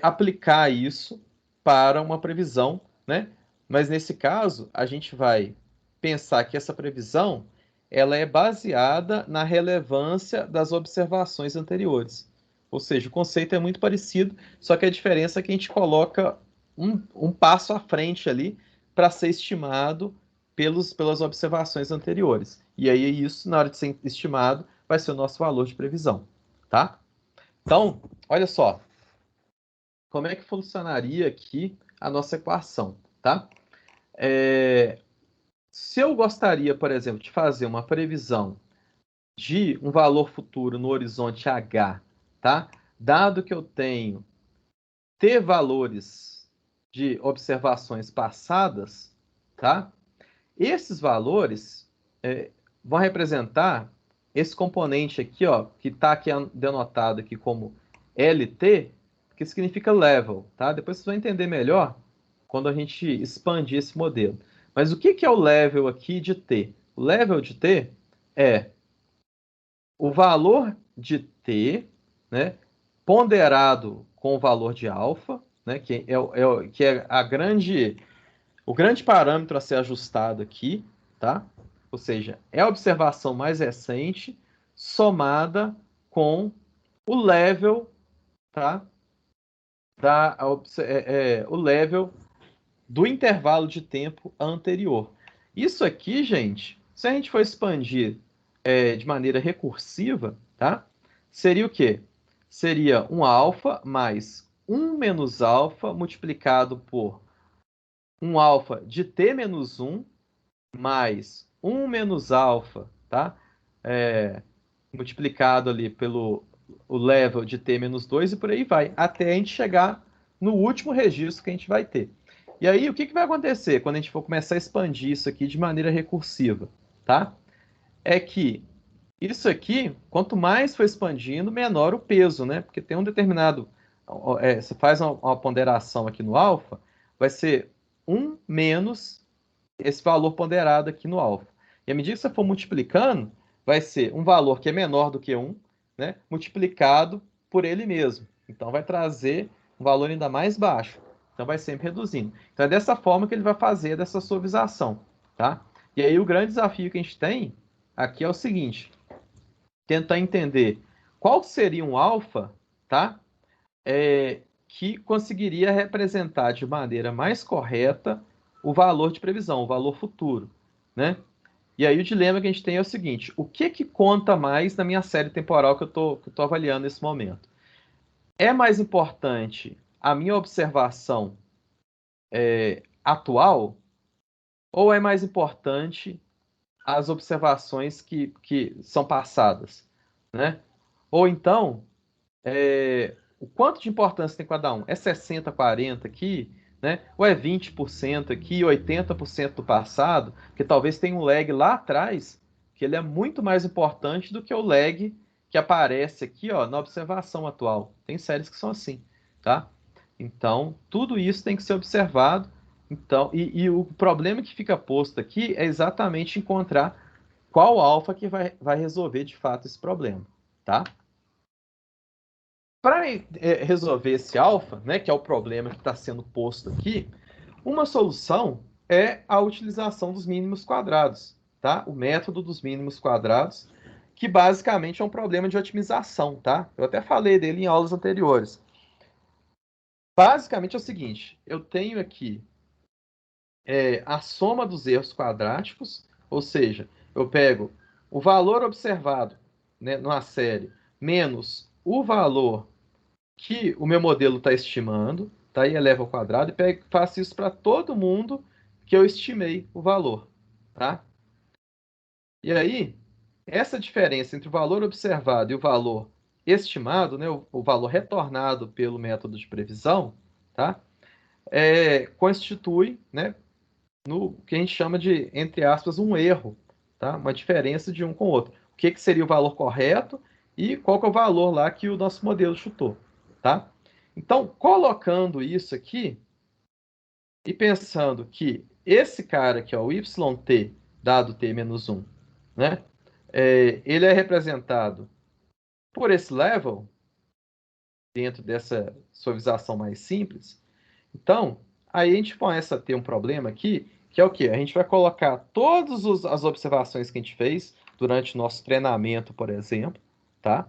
Aplicar isso para uma previsão, né? Mas nesse caso, a gente vai pensar que essa previsão ela é baseada na relevância das observações anteriores. Ou seja, o conceito é muito parecido, só que a diferença é que a gente coloca um passo à frente ali para ser estimado pelas observações anteriores. E aí isso, na hora de ser estimado, vai ser o nosso valor de previsão, tá? Então, olha só, como é que funcionaria aqui a nossa equação, tá? Se eu gostaria, por exemplo, de fazer uma previsão de um valor futuro no horizonte H, tá? Dado que eu tenho T valores de observações passadas, tá? Esses valores vão representar esse componente aqui, ó, que está aqui denotado aqui como LT, que significa level, tá? Depois vocês vão entender melhor quando a gente expandir esse modelo. Mas o que é o level aqui de T? O level de T é o valor de T, né, ponderado com o valor de alfa, né, que é o grande parâmetro a ser ajustado aqui, tá? Ou seja, é a observação mais recente somada com o level, tá? O level do intervalo de tempo anterior. Isso aqui, gente, se a gente for expandir de maneira recursiva, tá? Seria o quê? seria um alfa mais 1 menos alfa multiplicado por um alfa de t menos 1 mais 1 menos alfa, tá? Multiplicado ali pelo o level de t menos 2 e por aí vai, até a gente chegar no último registro que a gente vai ter. E aí, o que vai acontecer quando a gente for começar a expandir isso aqui de maneira recursiva, tá? É que isso aqui, quanto mais for expandindo, menor o peso, né? Porque tem um determinado... você faz uma ponderação aqui no alfa, vai ser 1 menos esse valor ponderado aqui no alfa. E à medida que você for multiplicando, vai ser um valor que é menor do que 1, né? Multiplicado por ele mesmo. Então, vai trazer um valor ainda mais baixo. Então, vai sempre reduzindo. Então, é dessa forma que ele vai fazer dessa suavização, tá? E aí, o grande desafio que a gente tem aqui é o seguinte: tentar entender qual seria um alfa, tá? Que conseguiria representar de maneira mais correta o valor de previsão, o valor futuro, né? E aí o dilema que a gente tem é o seguinte: o que conta mais na minha série temporal que eu tô avaliando nesse momento? É mais importante a minha observação atual, ou é mais importante as observações que são passadas, né? Ou então, o quanto de importância tem cada um? É 60, 40 aqui, né? Ou é 20% aqui, 80% do passado? Porque talvez tenha um lag lá atrás, que ele é muito mais importante do que o lag que aparece aqui, ó, na observação atual. Tem séries que são assim, tá? Então, tudo isso tem que ser observado. Então, e o problema que fica posto aqui é exatamente encontrar qual alfa que vai resolver de fato esse problema, tá? Para resolver esse alfa, né, que é o problema que está sendo posto aqui, uma solução é a utilização dos mínimos quadrados, tá? O método dos mínimos quadrados, que basicamente é um problema de otimização, tá? Eu até falei dele em aulas anteriores. Basicamente é o seguinte: eu tenho aqui a soma dos erros quadráticos, ou seja, eu pego o valor observado, né, numa série menos o valor que o meu modelo está estimando, tá? E eleva ao quadrado e faço isso para todo mundo que eu estimei o valor, tá? E aí, essa diferença entre o valor observado e o valor estimado, né, o valor retornado pelo método de previsão, tá? Constitui, né, no que a gente chama de, entre aspas, um erro, tá? Uma diferença de um com o outro. O que seria o valor correto e qual que é o valor lá que o nosso modelo chutou, tá? Então, colocando isso aqui e pensando que esse cara aqui, ó, o YT dado t menos 1, né? Ele é representado por esse level dentro dessa suavização mais simples. Então, aí a gente começa a ter um problema aqui, que é o quê? A gente vai colocar todas as observações que a gente fez durante o nosso treinamento, por exemplo, tá?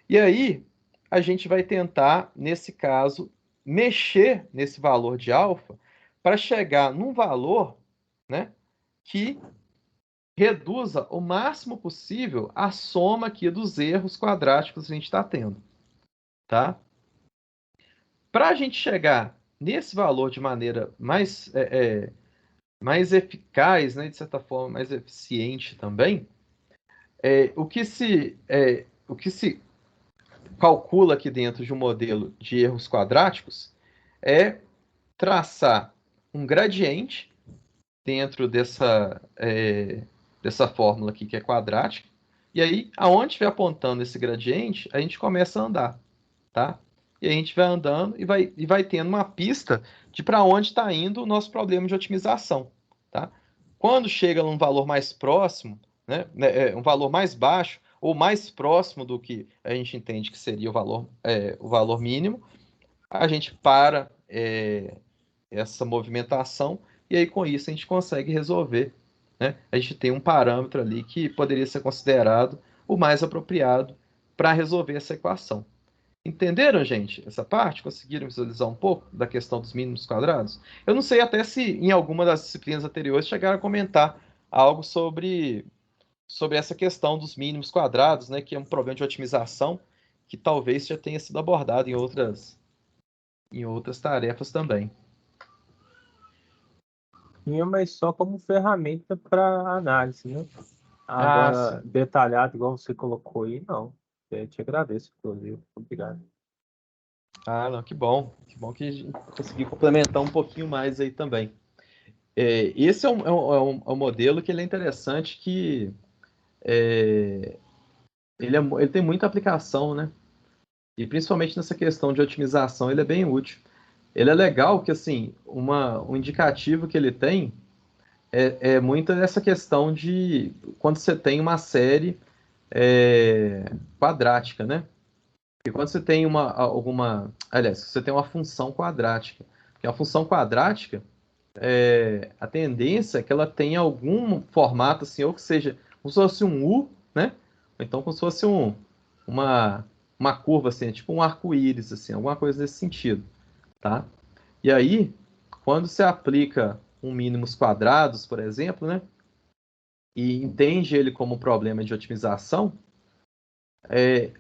E aí, a gente vai tentar, nesse caso, mexer nesse valor de alfa para chegar num valor, né, que reduza o máximo possível a soma aqui dos erros quadráticos que a gente está tendo, tá? Para a gente chegar nesse valor de maneira mais eficaz, né, de certa forma, mais eficiente também, o que se calcula aqui dentro de um modelo de erros quadráticos é traçar um gradiente dentro dessa fórmula aqui que é quadrática, e aí, aonde estiver apontando esse gradiente, a gente começa a andar, tá? E a gente vai andando e vai tendo uma pista de para onde está indo o nosso problema de otimização, tá? Quando chega num valor mais próximo, né, um valor mais baixo, ou mais próximo do que a gente entende que seria o valor mínimo, a gente para essa movimentação e aí com isso a gente consegue resolver, né? A gente tem um parâmetro ali que poderia ser considerado o mais apropriado para resolver essa equação. Entenderam, gente, essa parte? Conseguiram visualizar um pouco da questão dos mínimos quadrados? Eu não sei até se em alguma das disciplinas anteriores chegaram a comentar algo sobre essa questão dos mínimos quadrados, né, que é um problema de otimização que talvez já tenha sido abordado em outras tarefas também. Tinha, mas só como ferramenta para análise, né? Ah, Agora, detalhado, igual você colocou aí, não. Eu te agradeço, inclusive. Obrigado. Ah, não, que bom. Que bom que a gente conseguiu complementar um pouquinho mais aí também. Esse é um modelo que ele é interessante, que ele tem muita aplicação, né? E principalmente nessa questão de otimização, ele é bem útil. Ele é legal que, assim, um indicativo que ele tem é muito essa questão de quando você tem uma série quadrática, né? E quando você tem aliás, você tem uma função quadrática. Porque a função quadrática, a tendência é que ela tenha algum formato, assim, ou que seja, como se fosse um U, né? Ou então como se fosse uma curva, assim, tipo um arco-íris, assim, alguma coisa nesse sentido, tá? E aí, quando você aplica um mínimos quadrados, por exemplo, né? E entende ele como um problema de otimização,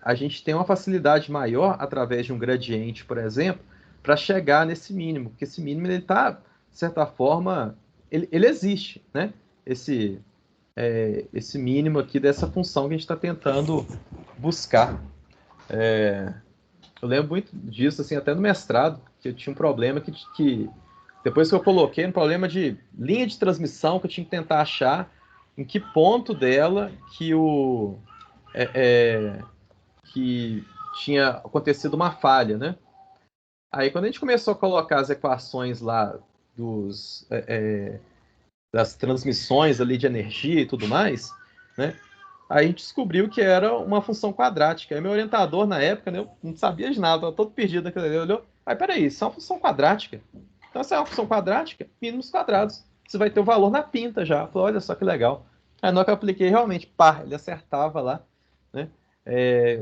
a gente tem uma facilidade maior através de um gradiente, por exemplo, para chegar nesse mínimo, porque esse mínimo ele está, de certa forma, ele existe, né? Esse mínimo aqui dessa função que a gente está tentando buscar. Eu lembro muito disso, assim, até no mestrado, que eu tinha um problema que depois que eu coloquei um problema de linha de transmissão, que eu tinha que tentar achar em que ponto dela que tinha acontecido uma falha, né? Aí quando a gente começou a colocar as equações lá das transmissões ali de energia e tudo mais, né? Aí a gente descobriu que era uma função quadrática. Aí meu orientador na época, né, eu não sabia de nada, estava todo perdido naquilo ali. Ele olhou, peraí, isso é uma função quadrática. Então, se é uma função quadrática, mínimos quadrados. Você vai ter o valor na pinta já. Eu falei, olha só que legal. Aí na hora que eu apliquei, realmente, pá, ele acertava lá, né?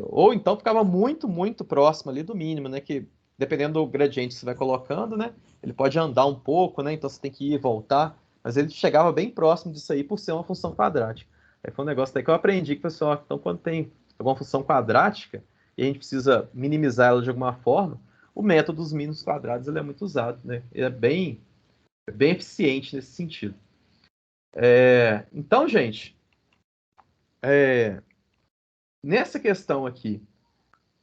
Ou então ficava muito, muito próximo ali do mínimo, né? Que dependendo do gradiente que você vai colocando, né? Ele pode andar um pouco, né? Então você tem que ir e voltar. Mas ele chegava bem próximo disso aí por ser uma função quadrática. Aí foi um negócio daí que eu aprendi que, pessoal, então quando tem alguma função quadrática e a gente precisa minimizar ela de alguma forma, o método dos mínimos quadrados ele é muito usado, né? Ele é bem eficiente nesse sentido. Então, gente, nessa questão aqui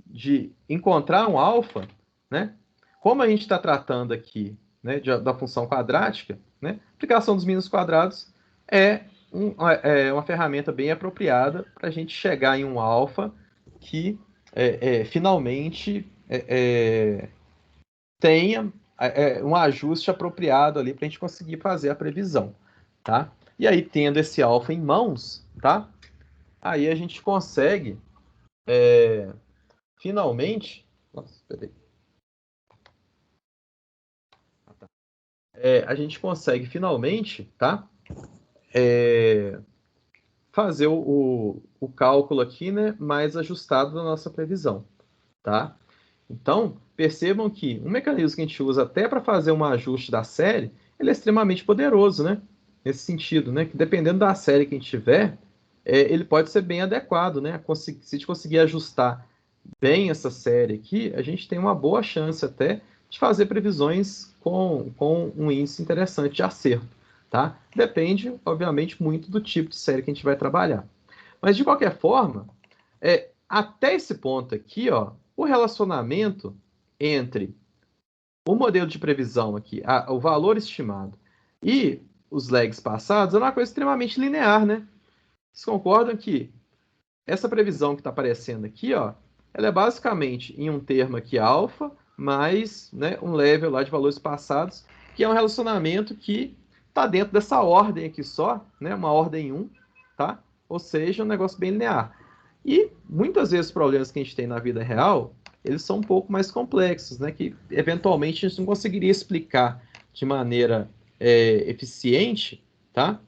de encontrar um alfa, né? Como a gente está tratando aqui, né, da função quadrática, né? A aplicação dos mínimos quadrados é uma ferramenta bem apropriada para a gente chegar em um alfa que finalmente tenha um ajuste apropriado ali para a gente conseguir fazer a previsão, tá? E aí, tendo esse alfa em mãos, tá? Aí a gente consegue finalmente... Nossa, peraí. A gente consegue finalmente, tá? Fazer o cálculo aqui, né, mais ajustado da nossa previsão, tá? Então, percebam que um mecanismo que a gente usa até para fazer um ajuste da série, ele é extremamente poderoso, né? Nesse sentido, né? Que dependendo da série que a gente tiver, ele pode ser bem adequado, né? Se a gente conseguir ajustar bem essa série aqui, a gente tem uma boa chance até de fazer previsões com um índice interessante de acerto, tá? Depende, obviamente, muito do tipo de série que a gente vai trabalhar. Mas, de qualquer forma, até esse ponto aqui, ó, o relacionamento entre o modelo de previsão aqui, o valor estimado, e os lags passados é uma coisa extremamente linear, né? Vocês concordam que essa previsão que está aparecendo aqui, ó, ela é basicamente em um termo aqui alfa, mais, né, um level lá de valores passados, que é um relacionamento que está dentro dessa ordem aqui só, né, uma ordem 1, tá? Ou seja, um negócio bem linear. E muitas vezes os problemas que a gente tem na vida real, eles são um pouco mais complexos, né, que eventualmente a gente não conseguiria explicar de maneira eficiente, tá?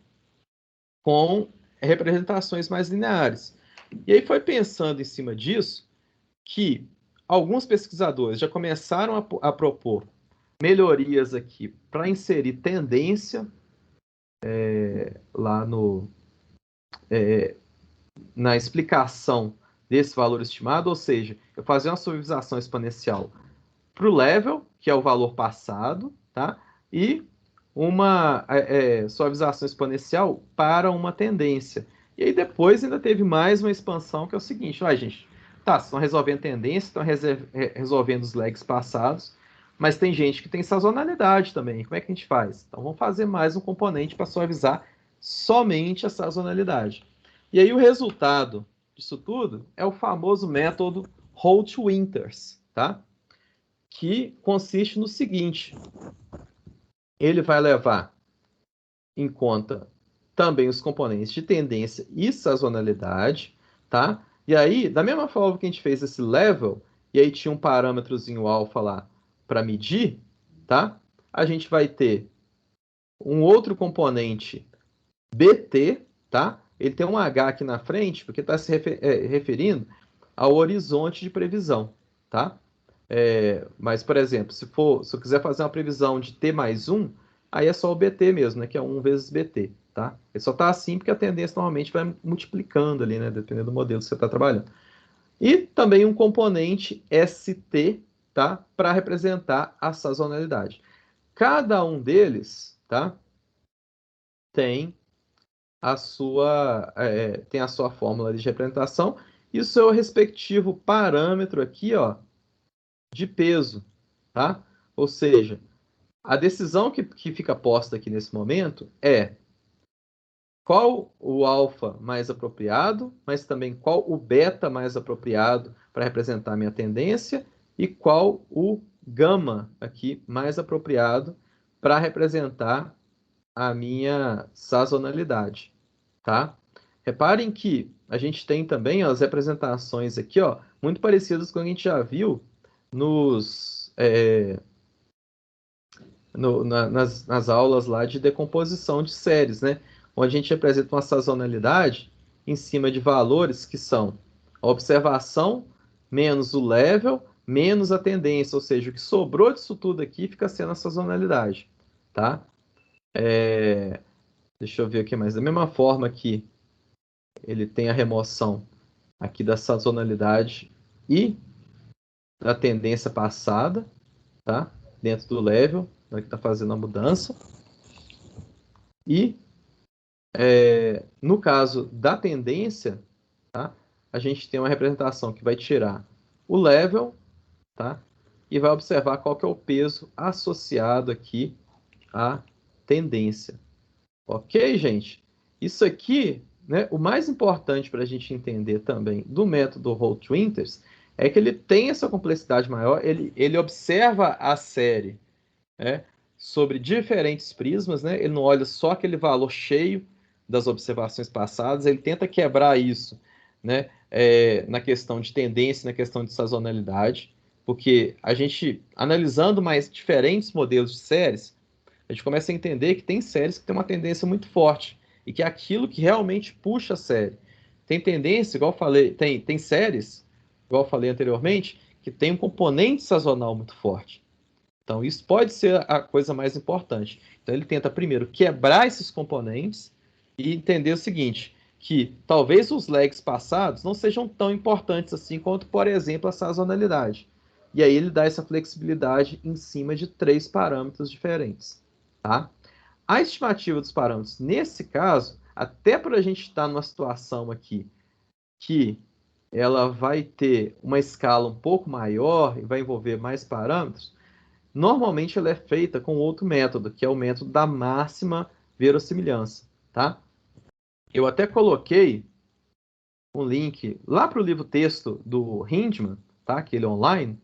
Com representações mais lineares. E aí foi pensando em cima disso que alguns pesquisadores já começaram a propor melhorias aqui para inserir tendência lá na explicação desse valor estimado, ou seja, eu fazer uma suavização exponencial para o level, que é o valor passado, tá? E uma suavização exponencial para uma tendência. E aí depois ainda teve mais uma expansão, que é o seguinte, gente, tá, vocês estão resolvendo tendência, estão resolvendo os lags passados, mas tem gente que tem sazonalidade também. Como é que a gente faz? Então vamos fazer mais um componente para suavizar somente a sazonalidade. E aí o resultado disso tudo é o famoso método Holt-Winters, tá? Que consiste no seguinte: ele vai levar em conta também os componentes de tendência e sazonalidade, tá? E aí, da mesma forma que a gente fez esse level, e aí tinha um parâmetrozinho alfa lá para medir, tá? A gente vai ter um outro componente BT, tá? Ele tem um H aqui na frente, porque está se referindo ao horizonte de previsão, tá? Mas, por exemplo, se eu quiser fazer uma previsão de T mais 1, aí é só o BT mesmo, né? Que é 1 vezes BT, tá? Ele só está assim porque a tendência normalmente vai multiplicando ali, né? Dependendo do modelo que você está trabalhando. E também um componente ST, tá? Para representar a sazonalidade. Cada um deles, tá? Tem a sua fórmula de representação e o seu respectivo parâmetro aqui, ó, de peso, tá? Ou seja, a decisão que fica posta aqui nesse momento é qual o alfa mais apropriado, mas também qual o beta mais apropriado para representar a minha tendência e qual o gama aqui mais apropriado para representar a minha sazonalidade, tá? Reparem que a gente tem também as representações aqui, ó, muito parecidas com o que a gente já viu nas aulas lá de decomposição de séries, né? Onde a gente representa uma sazonalidade em cima de valores que são a observação menos o level menos a tendência, ou seja, o que sobrou disso tudo aqui fica sendo a sazonalidade, tá? Deixa eu ver aqui mais. Da mesma forma que ele tem a remoção aqui da sazonalidade e da tendência passada, tá? Dentro do level, que está fazendo a mudança. E no caso da tendência, tá? A gente tem uma representação que vai tirar o level, tá? E vai observar qual que é o peso associado aqui à tendência. Ok, gente? Isso aqui, né, o mais importante para a gente entender também do método Holt-Winters é que ele tem essa complexidade maior, ele observa a série, né, sobre diferentes prismas, né? Ele não olha só aquele valor cheio das observações passadas, ele tenta quebrar isso, né, na questão de tendência, na questão de sazonalidade, porque a gente, analisando mais diferentes modelos de séries, a gente começa a entender que tem séries que têm uma tendência muito forte e que é aquilo que realmente puxa a série. Tem tendência, igual eu falei, tem séries, igual eu falei anteriormente, que tem um componente sazonal muito forte. Então, isso pode ser a coisa mais importante. Então, ele tenta primeiro quebrar esses componentes e entender o seguinte, que talvez os lags passados não sejam tão importantes assim quanto, por exemplo, a sazonalidade. E aí ele dá essa flexibilidade em cima de 3 parâmetros diferentes. Tá? A estimativa dos parâmetros, nesse caso, até para a gente estar numa situação aqui que ela vai ter uma escala um pouco maior e vai envolver mais parâmetros, normalmente ela é feita com outro método, que é o método da máxima verossimilhança. Tá? Eu até coloquei um link lá para o livro texto do Hindman, tá? Aquele online,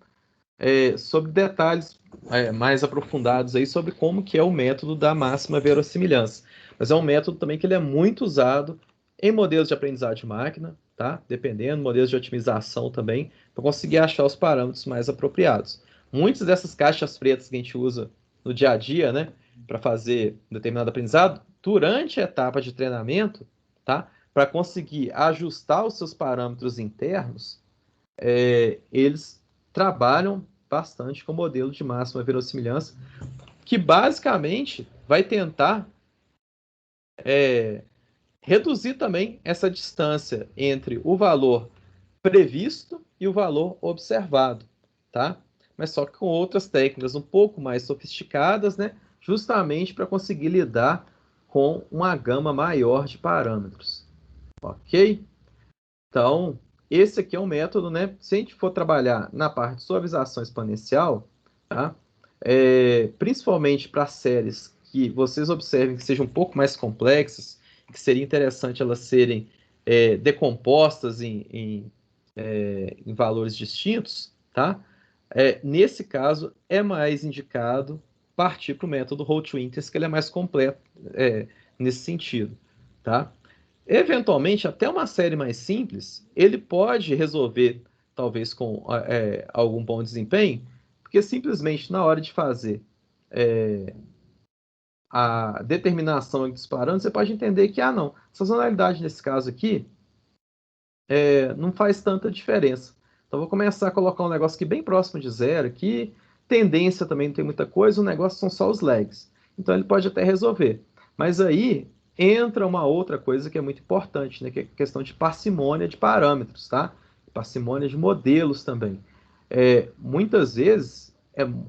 sobre detalhes mais aprofundados aí sobre como que é o método da máxima verossimilhança. Mas é um método também que ele é muito usado em modelos de aprendizagem de máquina, tá? Dependendo, modelos de otimização também, para conseguir achar os parâmetros mais apropriados. Muitas dessas caixas pretas que a gente usa no dia a dia, né, para fazer um determinado aprendizado, durante a etapa de treinamento, tá? Para conseguir ajustar os seus parâmetros internos, eles trabalham bastante com o modelo de máxima verossimilhança, que basicamente vai tentar reduzir também essa distância entre o valor previsto e o valor observado, tá? Mas só que com outras técnicas um pouco mais sofisticadas, né? Justamente para conseguir lidar com uma gama maior de parâmetros, ok? Então, esse aqui é um método, né? Se a gente for trabalhar na parte de suavização exponencial, tá? Principalmente para séries que vocês observem que sejam um pouco mais complexas, que seria interessante elas serem decompostas em valores distintos, tá? Nesse caso, é mais indicado partir para o método Roll-Winters, que ele é mais completo nesse sentido, tá? Eventualmente, até uma série mais simples, ele pode resolver, talvez com algum bom desempenho, porque simplesmente na hora de fazer a determinação dos parâmetros, você pode entender que, não, sazonalidade nesse caso aqui não faz tanta diferença. Então, vou começar a colocar um negócio aqui bem próximo de zero, aqui, tendência também não tem muita coisa, o negócio são só os lags. Então, ele pode até resolver. Mas aí, entra uma outra coisa que é muito importante, né, que é a questão de parcimônia de parâmetros, tá? Parcimônia de modelos também. Muitas vezes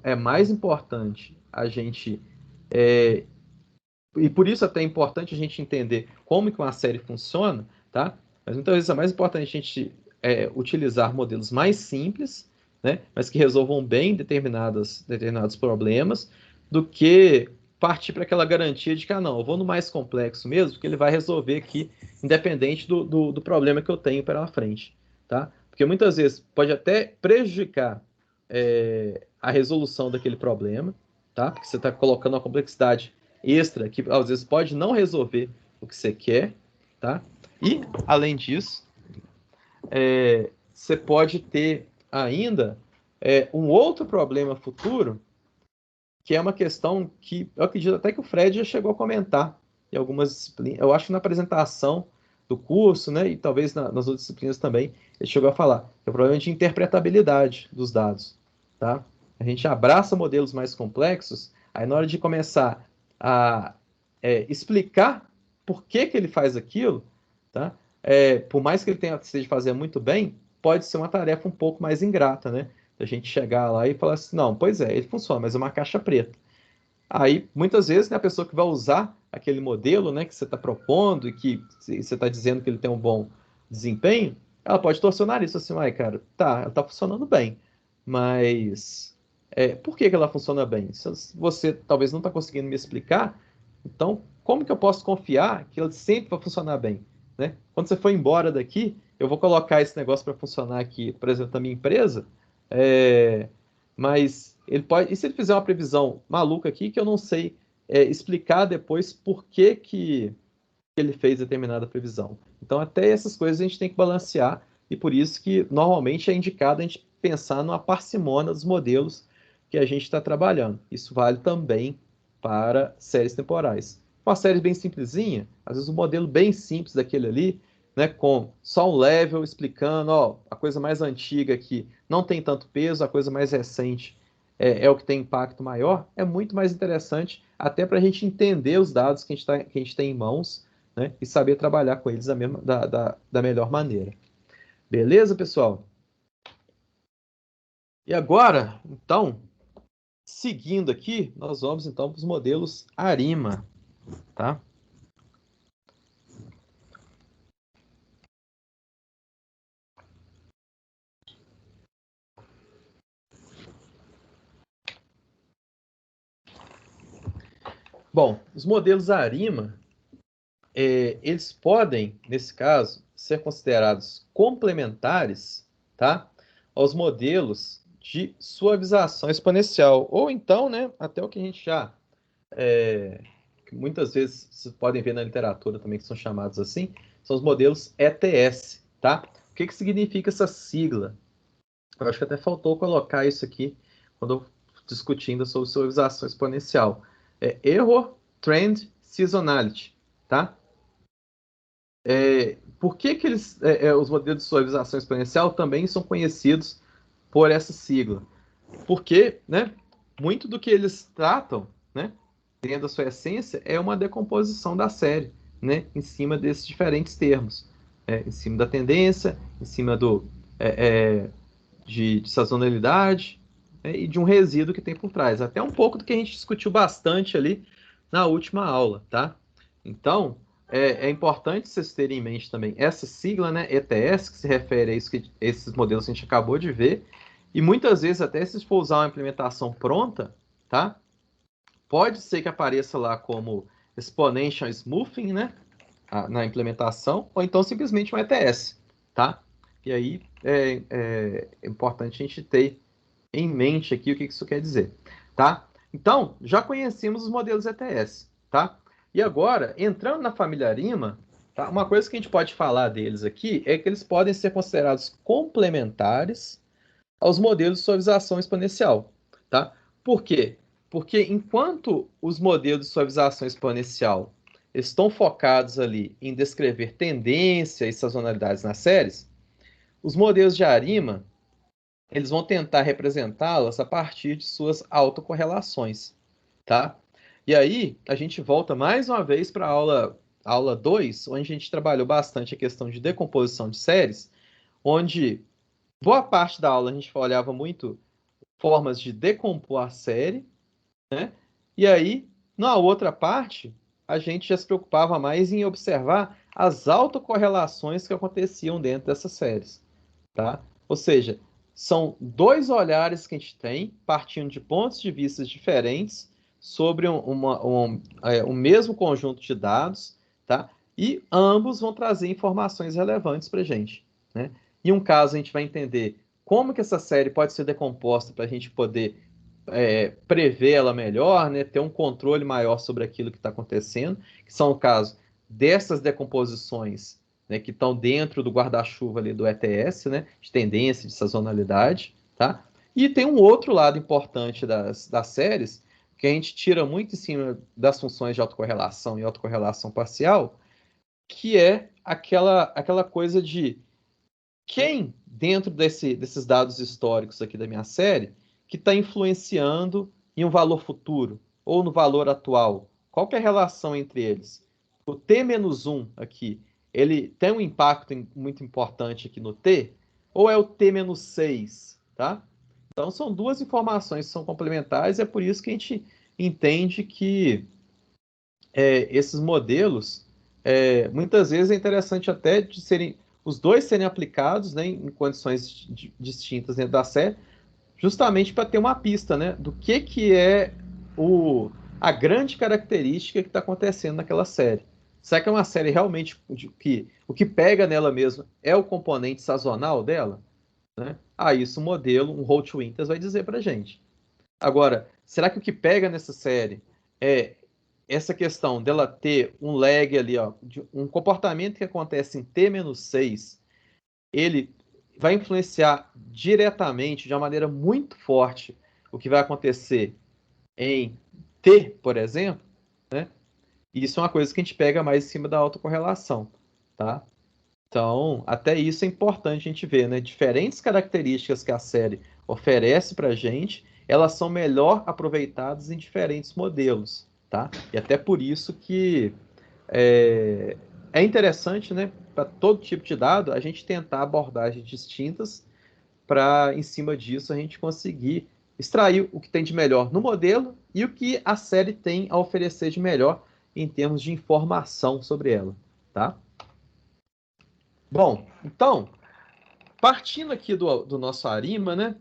é mais importante a gente... e por isso até é importante a gente entender como que uma série funciona, tá? Mas muitas vezes é mais importante a gente utilizar modelos mais simples, né, mas que resolvam bem determinados problemas, do que partir para aquela garantia de que, não, eu vou no mais complexo mesmo, porque ele vai resolver aqui, independente do problema que eu tenho pela frente, tá? Porque muitas vezes pode até prejudicar a resolução daquele problema, tá? Porque você está colocando uma complexidade extra que, às vezes, pode não resolver o que você quer, tá? E, além disso, você pode ter ainda um outro problema futuro, que é uma questão que eu acredito até que o Fred já chegou a comentar em algumas disciplinas. Eu acho que na apresentação do curso, né, e talvez nas outras disciplinas também, ele chegou a falar, que é o problema de interpretabilidade dos dados, tá? A gente abraça modelos mais complexos, aí na hora de começar a explicar por que ele faz aquilo, tá? Por mais que ele esteja fazendo muito bem, pode ser uma tarefa um pouco mais ingrata, né? A gente chegar lá e falar assim, não, pois ele funciona, mas é uma caixa preta. Aí, muitas vezes, né, a pessoa que vai usar aquele modelo, né, que você está propondo e que você está dizendo que ele tem um bom desempenho, ela pode torcer o nariz, assim, cara, tá, ela está funcionando bem, mas por que ela funciona bem? Se você talvez não está conseguindo me explicar, então, como que eu posso confiar que ela sempre vai funcionar bem? Né? Quando você for embora daqui, eu vou colocar esse negócio para funcionar aqui, por exemplo, na minha empresa, mas ele pode. E se ele fizer uma previsão maluca aqui, que eu não sei explicar depois por que ele fez determinada previsão. Então, até essas coisas a gente tem que balancear, e por isso que normalmente é indicado a gente pensar numa parcimônia dos modelos que a gente está trabalhando. Isso vale também para séries temporais. Uma série bem simplesinha, às vezes um modelo bem simples daquele ali, né, com só um level explicando, a coisa mais antiga que não tem tanto peso, a coisa mais recente é o que tem impacto maior, é muito mais interessante, até para a gente entender os dados que a gente tem em mãos, né, e saber trabalhar com eles da melhor maneira. Beleza, pessoal? E agora, então, seguindo aqui, nós vamos então para os modelos ARIMA, tá? Bom, os modelos ARIMA, eles podem, nesse caso, ser considerados complementares, tá, aos modelos de suavização exponencial, ou então, né, até o que a gente já que muitas vezes vocês podem ver na literatura também que são chamados assim, são os modelos ETS, tá? O que significa essa sigla? Eu acho que até faltou colocar isso aqui quando eu discutindo sobre suavização exponencial. Error, Trend, Seasonality, tá? Por que eles, os modelos de suavização exponencial também são conhecidos por essa sigla? Porque, né, muito do que eles tratam, né, dentro da sua essência, é uma decomposição da série, né, em cima desses diferentes termos. Em cima da tendência, em cima de sazonalidade, né, e de um resíduo que tem por trás. Até um pouco do que a gente discutiu bastante ali na última aula, tá? Então, é importante vocês terem em mente também essa sigla, né, ETS, que se refere a isso esses modelos que a gente acabou de ver, e muitas vezes, até se for usar uma implementação pronta, tá? Pode ser que apareça lá como Exponential Smoothing, né, na implementação, ou então simplesmente um ETS, tá? E aí é importante a gente ter em mente aqui o que isso quer dizer, tá? Então, já conhecemos os modelos ETS, tá? E agora, entrando na família Arima, tá? Uma coisa que a gente pode falar deles aqui é que eles podem ser considerados complementares aos modelos de suavização exponencial, tá? Por quê? Porque enquanto os modelos de suavização exponencial estão focados ali em descrever tendência e sazonalidades nas séries, os modelos de Arima eles vão tentar representá-las a partir de suas autocorrelações, tá? E aí, a gente volta mais uma vez para a aula 2, onde a gente trabalhou bastante a questão de decomposição de séries, onde boa parte da aula a gente olhava muito formas de decompor a série, né? E aí, na outra parte, a gente já se preocupava mais em observar as autocorrelações que aconteciam dentro dessas séries, tá? Ou seja, são dois olhares que a gente tem, partindo de pontos de vista diferentes, sobre o mesmo conjunto de dados, tá? E ambos vão trazer informações relevantes para a gente, né? Em um caso, a gente vai entender como que essa série pode ser decomposta para a gente poder prever ela melhor, né? Ter um controle maior sobre aquilo que está acontecendo, que são o caso dessas decomposições, né, que estão dentro do guarda-chuva ali do ETS, né, de tendência, de sazonalidade, tá? E tem um outro lado importante das séries, que a gente tira muito em cima das funções de autocorrelação e autocorrelação parcial, que é aquela coisa de quem, dentro desses dados históricos aqui da minha série, que está influenciando em um valor futuro ou no valor atual. Qual que é a relação entre eles? O T-1 aqui, ele tem um impacto muito importante aqui no T, ou é o T-6, tá? Então, são duas informações que são complementares, e é por isso que a gente entende que esses modelos, muitas vezes é interessante até de os dois serem aplicados, né, em condições distintas dentro da série, justamente para ter uma pista, né, do que é a grande característica que está acontecendo naquela série. Será que é uma série realmente que o que pega nela mesmo é o componente sazonal dela? Né? Isso o modelo, um Holt Winters, vai dizer para a gente. Agora, será que o que pega nessa série é essa questão dela ter um lag ali, ó, um comportamento que acontece em T-6, ele vai influenciar diretamente, de uma maneira muito forte, o que vai acontecer em T, por exemplo, né? E isso é uma coisa que a gente pega mais em cima da autocorrelação, tá? Então, até isso é importante a gente ver, né? Diferentes características que a série oferece para a gente, elas são melhor aproveitadas em diferentes modelos, tá? E até por isso que é interessante, né? Para todo tipo de dado, a gente tentar abordagens distintas para, em cima disso, a gente conseguir extrair o que tem de melhor no modelo e o que a série tem a oferecer de melhor em termos de informação sobre ela, tá? Bom, então, partindo aqui do nosso Arima, né,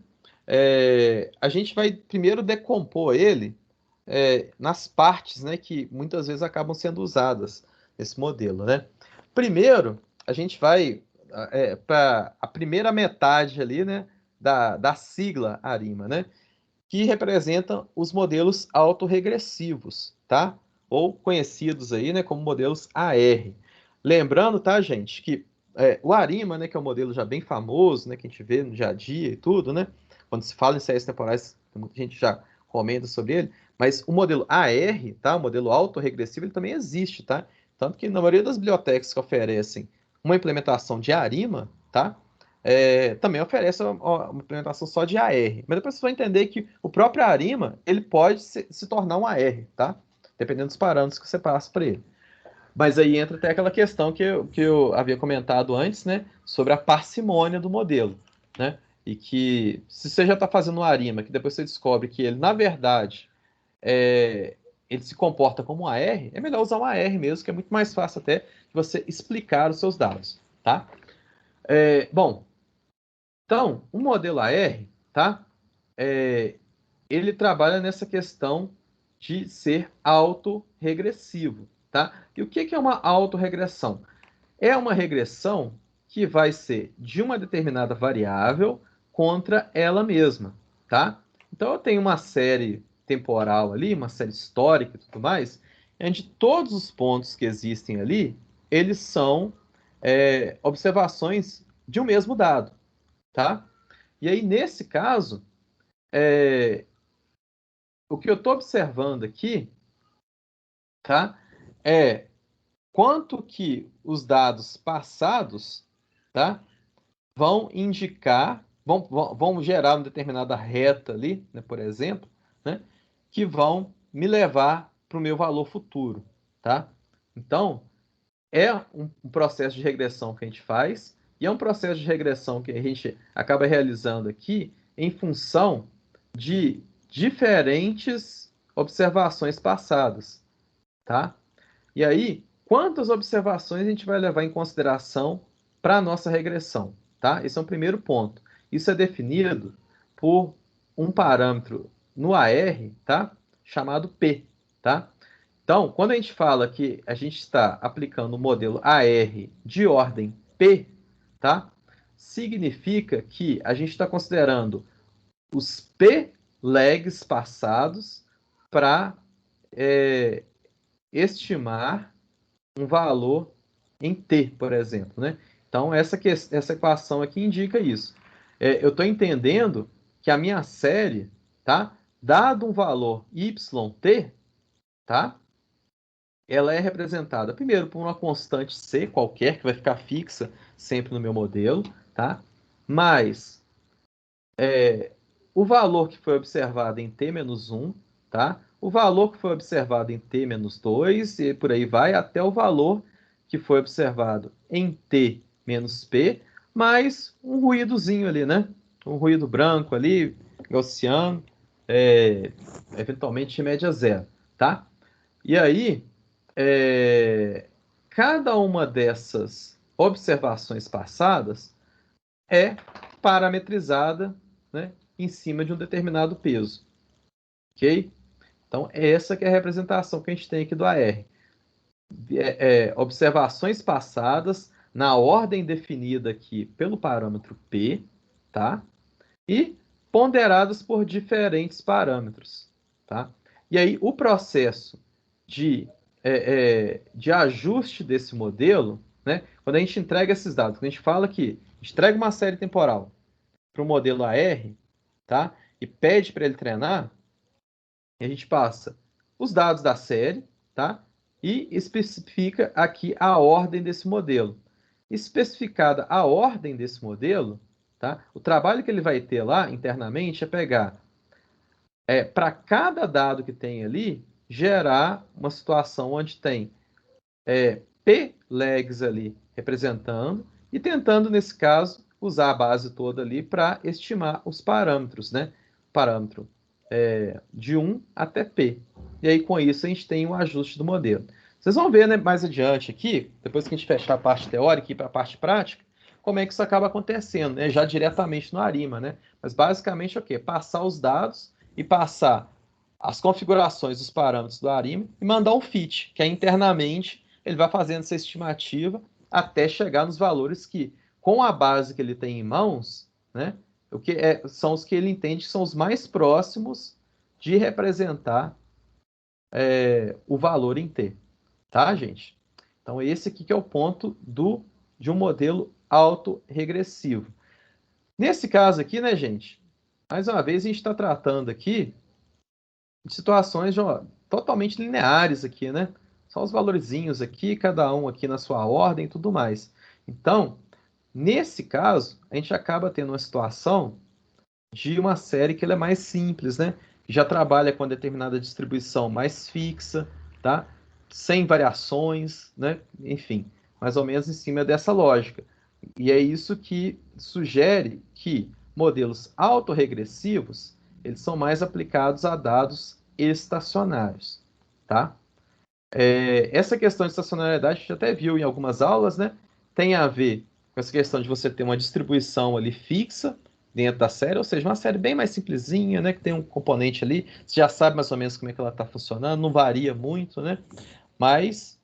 a gente vai primeiro decompor ele nas partes, né, que muitas vezes acabam sendo usadas nesse modelo, né? Primeiro, a gente vai para a primeira metade ali, né, da sigla Arima, né, que representa os modelos autorregressivos, tá? Ou conhecidos aí, né, como modelos AR. Lembrando, tá, gente, que o Arima, né, que é um modelo já bem famoso, né, que a gente vê no dia a dia e tudo, né? Quando se fala em séries temporais, muita gente já comenta sobre ele, mas o modelo AR, tá? O modelo autorregressivo, ele também existe, tá? Tanto que na maioria das bibliotecas que oferecem uma implementação de Arima, tá? Também oferece uma implementação só de AR. Mas depois você vai entender que o próprio Arima, ele pode se tornar um AR, tá? Dependendo dos parâmetros que você passa para ele. Mas aí entra até aquela questão que eu havia comentado antes, né? Sobre a parcimônia do modelo. né? E que, se você já está fazendo um arima, que depois você descobre que ele, na verdade, ele se comporta como um AR, é melhor usar um AR mesmo, que é muito mais fácil até de você explicar os seus dados, tá? Bom, então, o modelo AR, tá? Ele trabalha nessa questão de ser autorregressivo, tá? E o que é uma autorregressão? É uma regressão que vai ser de uma determinada variável contra ela mesma, tá? Então eu tenho uma série temporal ali, uma série histórica e tudo mais, onde todos os pontos que existem ali, eles são observações de um mesmo dado, tá? E aí, nesse caso, o que eu estou observando aqui, tá? É quanto que os dados passados, tá? Vão indicar, vão gerar uma determinada reta ali, né, por exemplo, né, que vão me levar para o meu valor futuro, tá? Então, é um processo de regressão que a gente faz, e é um processo de regressão que a gente acaba realizando aqui em função de diferentes observações passadas, tá? E aí, quantas observações a gente vai levar em consideração para a nossa regressão, tá? Esse é o primeiro ponto. Isso é definido por um parâmetro no AR, tá? Chamado P, tá? Então, quando a gente fala que a gente está aplicando o modelo AR de ordem P, tá? Significa que a gente está considerando os P lags passados para estimar um valor em T, por exemplo, né? Então, essa equação aqui indica isso. Eu estou entendendo que a minha série, tá? Dado um valor yt, tá? Ela é representada, primeiro, por uma constante C qualquer, que vai ficar fixa sempre no meu modelo, tá? Mais o valor que foi observado em T-1, tá? O valor que foi observado em T-2 e por aí vai, até o valor que foi observado em T-P, mais um ruídozinho ali, né? Um ruído branco ali, gaussiano, eventualmente de média zero, tá? E aí, cada uma dessas observações passadas é parametrizada, né, em cima de um determinado peso. Ok? Então, essa que é a representação que a gente tem aqui do AR. Observações passadas na ordem definida aqui pelo parâmetro P, tá? E ponderadas por diferentes parâmetros, tá? E aí, o processo de ajuste desse modelo, né? Quando a gente entrega esses dados, quando a gente fala que a gente entrega uma série temporal para o modelo AR, tá? E pede para ele treinar, a gente passa os dados da série, tá? E especifica aqui a ordem desse modelo. Especificada a ordem desse modelo, tá? O trabalho que ele vai ter lá internamente é pegar para cada dado que tem ali, gerar uma situação onde tem P lags ali representando e tentando, nesse caso, usar a base toda ali para estimar os parâmetros, né? Parâmetro de 1 até P. E aí, com isso, a gente tem um ajuste do modelo. Vocês vão ver, né, mais adiante aqui, depois que a gente fechar a parte teórica e ir para a parte prática, como é que isso acaba acontecendo, né? Já diretamente no ARIMA, né? Mas basicamente é o quê? Passar os dados e passar as configurações dos parâmetros do ARIMA e mandar um fit, que é internamente ele vai fazendo essa estimativa até chegar nos valores que, com a base que ele tem em mãos, né, são os que ele entende que são os mais próximos de representar o valor em T. Tá, gente? Então, esse aqui que é o ponto de um modelo autorregressivo. Nesse caso aqui, né, gente, mais uma vez a gente está tratando aqui de situações totalmente lineares aqui, né? Só os valorzinhos aqui, cada um aqui na sua ordem e tudo mais. Então, nesse caso, a gente acaba tendo uma situação de uma série que ela é mais simples, né? Já trabalha com determinada distribuição mais fixa, tá? Sem variações, né? Enfim, mais ou menos em cima dessa lógica. E é isso que sugere que modelos autorregressivos, eles são mais aplicados a dados estacionários, tá? Essa questão de estacionariedade, a gente até viu em algumas aulas, né? Tem a ver com essa questão de você ter uma distribuição ali fixa dentro da série, ou seja, uma série bem mais simplesinha, né? Que tem um componente ali, você já sabe mais ou menos como é que ela está funcionando, não varia muito, né? Mas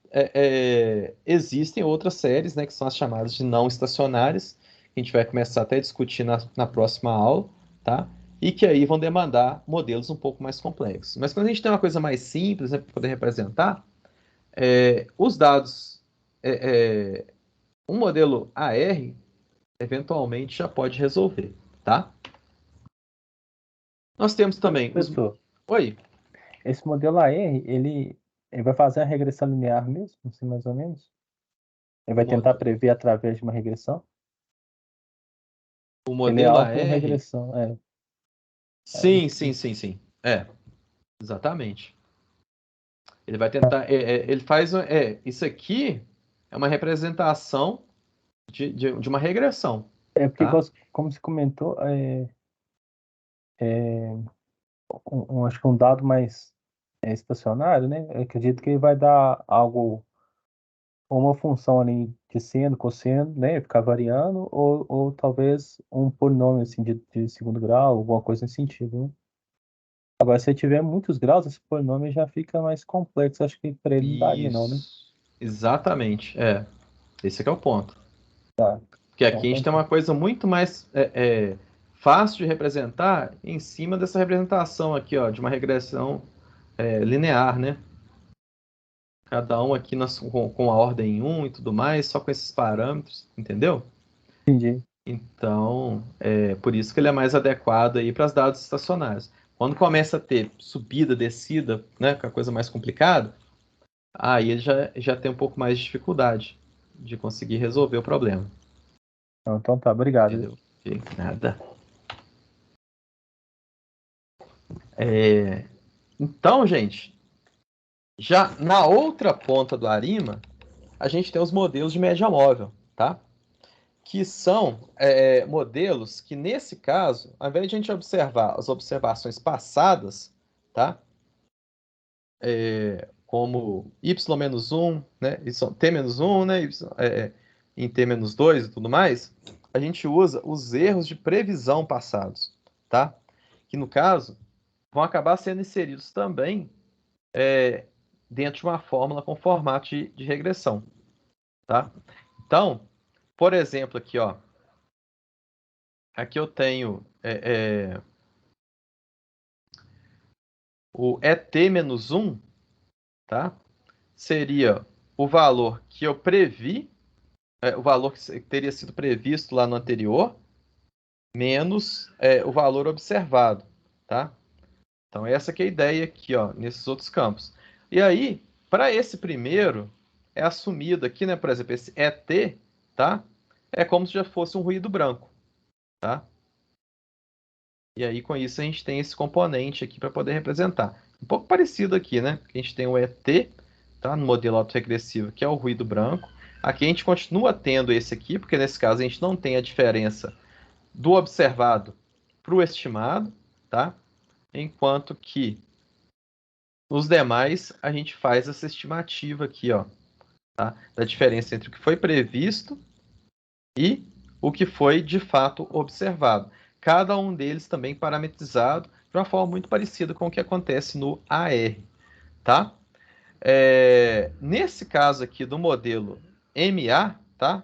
existem outras séries, né? Que são as chamadas de não estacionárias, que a gente vai começar até a discutir na próxima aula, tá? E que aí vão demandar modelos um pouco mais complexos. Mas quando a gente tem uma coisa mais simples, né, para poder representar, os dados, um modelo AR, eventualmente já pode resolver, tá? Nós temos também Professor, Oi, esse modelo AR, ele vai fazer a regressão linear mesmo, assim, mais ou menos? Ele vai tentar modelo- prever através de uma regressão? o Ele é modelo AR... autorregressão, Sim. Exatamente. Ele vai tentar... ele faz... isso aqui é uma representação de uma regressão, porque, tá? como se comentou, acho que um dado mais estacionário, né? Eu acredito que ele vai dar algo, uma função ali de seno, cosseno, né? Ficar variando, ou talvez um polinômio assim, de segundo grau, alguma coisa nesse sentido, né? Agora, se tiver muitos graus, esse polinômio já fica mais complexo. Acho que para ele não daria, não, né? Isso. Exatamente. Esse aqui é o ponto. Tá. Porque Então, aqui a gente tem uma coisa muito mais fácil de representar em cima dessa representação aqui, ó, de uma regressão linear, né? Cada um aqui com a ordem 1 e tudo mais, só com esses parâmetros, entendeu? entendi. Então, por isso que ele é mais adequado aí para os dados estacionários. Quando começa a ter subida, descida, né, com a coisa mais complicada, aí ele já tem um pouco mais de dificuldade de conseguir resolver o problema. Então tá, obrigado. Entendeu? Nada. Então, gente, já na outra ponta do Arima, a gente tem os modelos de média móvel, tá? Que são modelos que, nesse caso, ao invés de a gente observar as observações passadas, tá? Como y-1, né? t-1, né? Em t-2 e tudo mais, a gente usa os erros de previsão passados, tá? Que, no caso, vão acabar sendo inseridos também dentro de uma fórmula com formato de regressão, tá? Então, por exemplo, aqui, ó, aqui eu tenho o ET-1, tá? Seria o valor que eu previ, o valor que teria sido previsto lá no anterior, menos o valor observado, tá? Então, essa que é a ideia aqui, ó, nesses outros campos. E aí, para esse primeiro, é assumido aqui, né, por exemplo, esse ET, tá? É como se já fosse um ruído branco, tá? E aí, com isso, a gente tem esse componente aqui para poder representar. Um pouco parecido aqui, né? A gente tem o ET, tá? No modelo autorregressivo, que é o ruído branco. Aqui a gente continua tendo esse aqui, porque nesse caso a gente não tem a diferença do observado para o estimado, tá? Enquanto que nos demais a gente faz essa estimativa aqui, ó, tá? Da diferença entre o que foi previsto e o que foi de fato observado. Cada um deles também parametrizado de uma forma muito parecida com o que acontece no AR, tá? Nesse caso aqui do modelo MA, tá?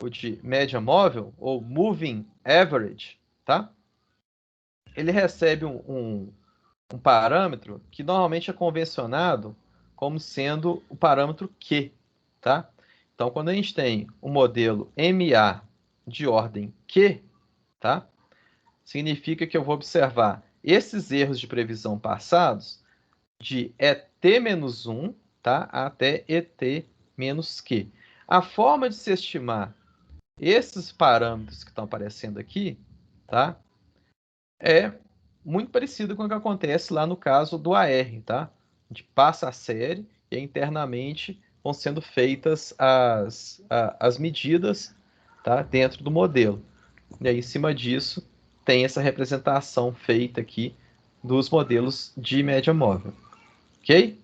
O de média móvel, ou Moving Average, tá? Ele recebe um parâmetro que normalmente é convencionado como sendo o parâmetro Q, tá? Então, quando a gente tem um modelo MA de ordem Q, tá? Significa que eu vou observar esses erros de previsão passados de ET-1, tá? Até ET-Q. A forma de se estimar esses parâmetros que estão aparecendo aqui, tá? É muito parecido com o que acontece lá no caso do AR, tá? A gente passa a série e internamente vão sendo feitas as medidas, tá? Dentro do modelo. E aí, em cima disso, tem essa representação feita aqui dos modelos de média móvel. Ok?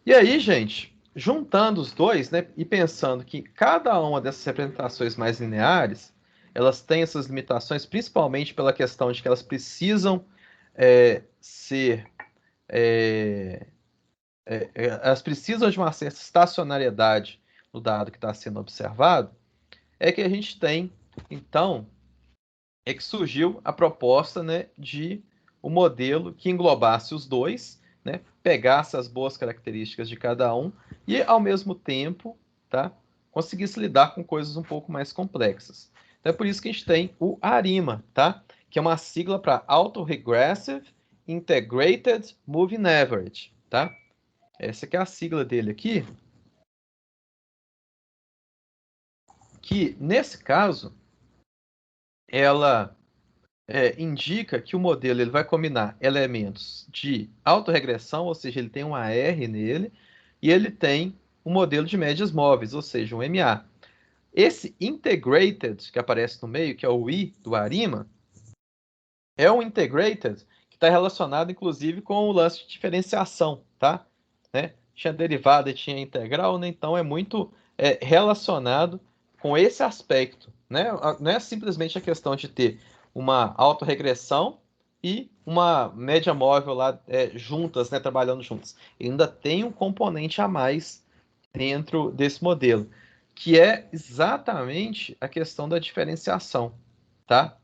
E aí, gente, juntando os dois, né, e pensando que cada uma dessas representações mais lineares, elas têm essas limitações, principalmente pela questão de que elas precisam ser elas precisam de uma certa estacionariedade no dado que está sendo observado, é que a gente tem, então, é que surgiu a proposta, né, de um modelo que englobasse os dois, né, pegasse as boas características de cada um e, ao mesmo tempo, tá, conseguisse lidar com coisas um pouco mais complexas. Então é por isso que a gente tem o ARIMA, tá, que é uma sigla para Autoregressive Integrated Moving Average, tá? Essa aqui é a sigla dele aqui, que nesse caso ela indica que o modelo ele vai combinar elementos de autorregressão, ou seja, ele tem um AR nele, e ele tem um modelo de médias móveis, ou seja, um MA. Esse integrated que aparece no meio, que é o I do ARIMA, é um integrated que está relacionado, inclusive, com o lance de diferenciação, tá? Né? Tinha derivada e tinha integral, né? Então é muito relacionado com esse aspecto, né? Não é simplesmente a questão de ter uma autorregressão e uma média móvel lá juntas, né? Trabalhando juntas. Ainda tem um componente a mais dentro desse modelo, que é exatamente a questão da diferenciação, tá?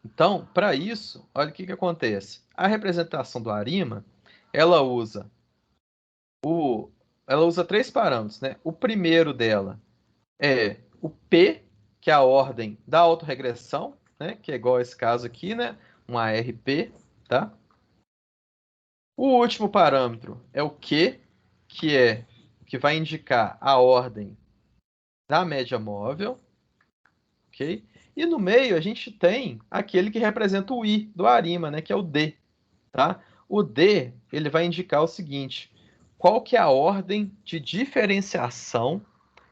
Então, para isso, olha o que acontece. A representação do ARIMA, ela usa ela usa três parâmetros, né? O primeiro dela é o P, que é a ordem da autorregressão, né? Que é igual a esse caso aqui, né? Um ARP, tá? O último parâmetro é o Q, que vai indicar a ordem da média móvel, ok? E no meio a gente tem aquele que representa o I do ARIMA, né? Que é o D, tá? O D, ele vai indicar o seguinte: qual que é a ordem de diferenciação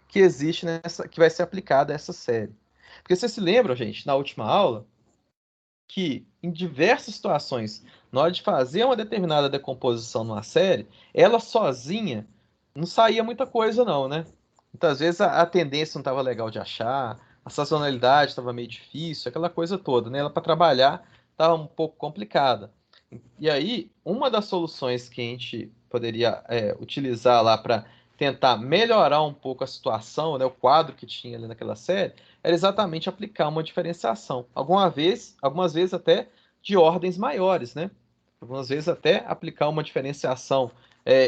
que existe que vai ser aplicada a essa série. Porque vocês se lembram, gente, na última aula, que em diversas situações, na hora de fazer uma determinada decomposição numa série, ela sozinha não saía muita coisa não, né? Muitas vezes a tendência não estava legal de achar, a sazonalidade estava meio difícil, aquela coisa toda, né? Ela para trabalhar estava um pouco complicada. E aí, uma das soluções que a gente poderia utilizar lá para tentar melhorar um pouco a situação, né, o quadro que tinha ali naquela série, era exatamente aplicar uma diferenciação. Algumas vezes até de ordens maiores, né? Algumas vezes até aplicar uma diferenciação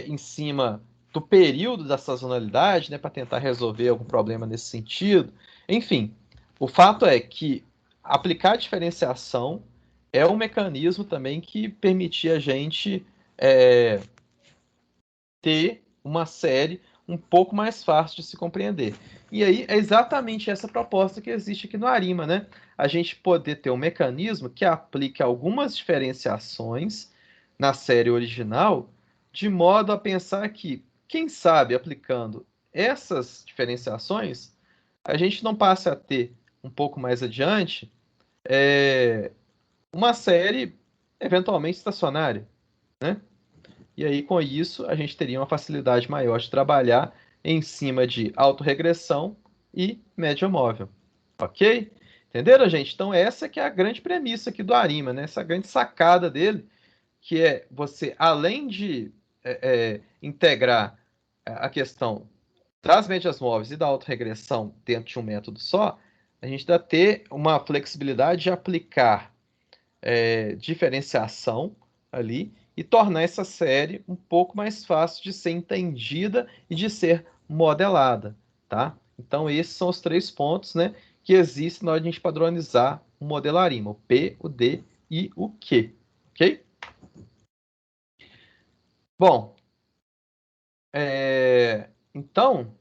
em cima do período da sazonalidade, né, para tentar resolver algum problema nesse sentido. Enfim, o fato é que aplicar a diferenciação é um mecanismo também que permitia a gente é, ter uma série um pouco mais fácil de se compreender. E aí é exatamente essa proposta que existe aqui no Arima, né? A gente poder ter um mecanismo que aplique algumas diferenciações na série original, de modo a pensar que, quem sabe, aplicando essas diferenciações, a gente não passe a ter um pouco mais adiante uma série eventualmente estacionária, né? E aí, com isso, a gente teria uma facilidade maior de trabalhar em cima de autorregressão e média móvel. Ok? Entenderam, gente? Então, essa que é a grande premissa aqui do Arima, né? Essa grande sacada dele, que é você, além de integrar a questão das médias móveis e da autorregressão dentro de um método só, a gente dá ter uma flexibilidade de aplicar diferenciação ali e tornar essa série um pouco mais fácil de ser entendida e de ser modelada, tá? Então esses são os três pontos, né, que existem na hora de a gente padronizar o modelo ARIMA, o P, o D e o Q, ok? Bom, então,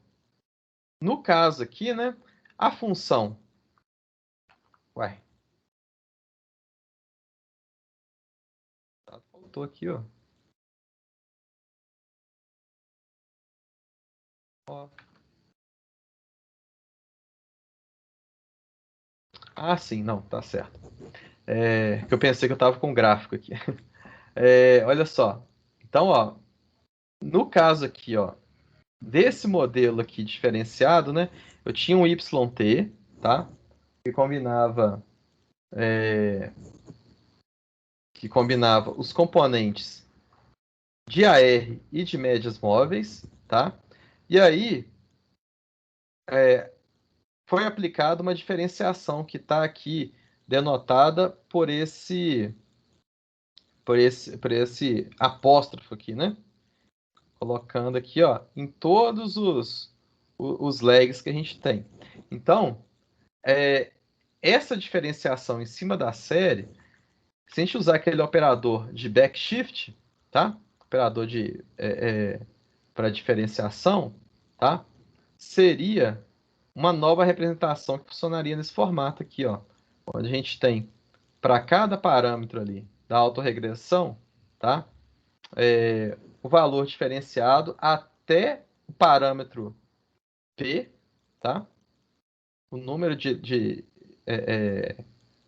no caso aqui, né, a função... Ué, faltou aqui, ó. Ó. Ah, sim, não, tá certo. Que eu pensei que eu estava com um gráfico aqui. Olha só. Então, ó, no caso aqui, ó, desse modelo aqui diferenciado, né? Eu tinha um YT, tá? Que combinava os componentes de AR e de médias móveis, tá? E aí foi aplicada uma diferenciação que está aqui denotada por esse apóstrofo aqui, né? Colocando aqui, ó, em todos os lags que a gente tem. Então, essa diferenciação em cima da série, se a gente usar aquele operador de backshift, tá? Operador para diferenciação, tá? Seria uma nova representação que funcionaria nesse formato aqui, ó, onde a gente tem para cada parâmetro ali da autorregressão, tá? O valor diferenciado até o parâmetro P, tá? O número de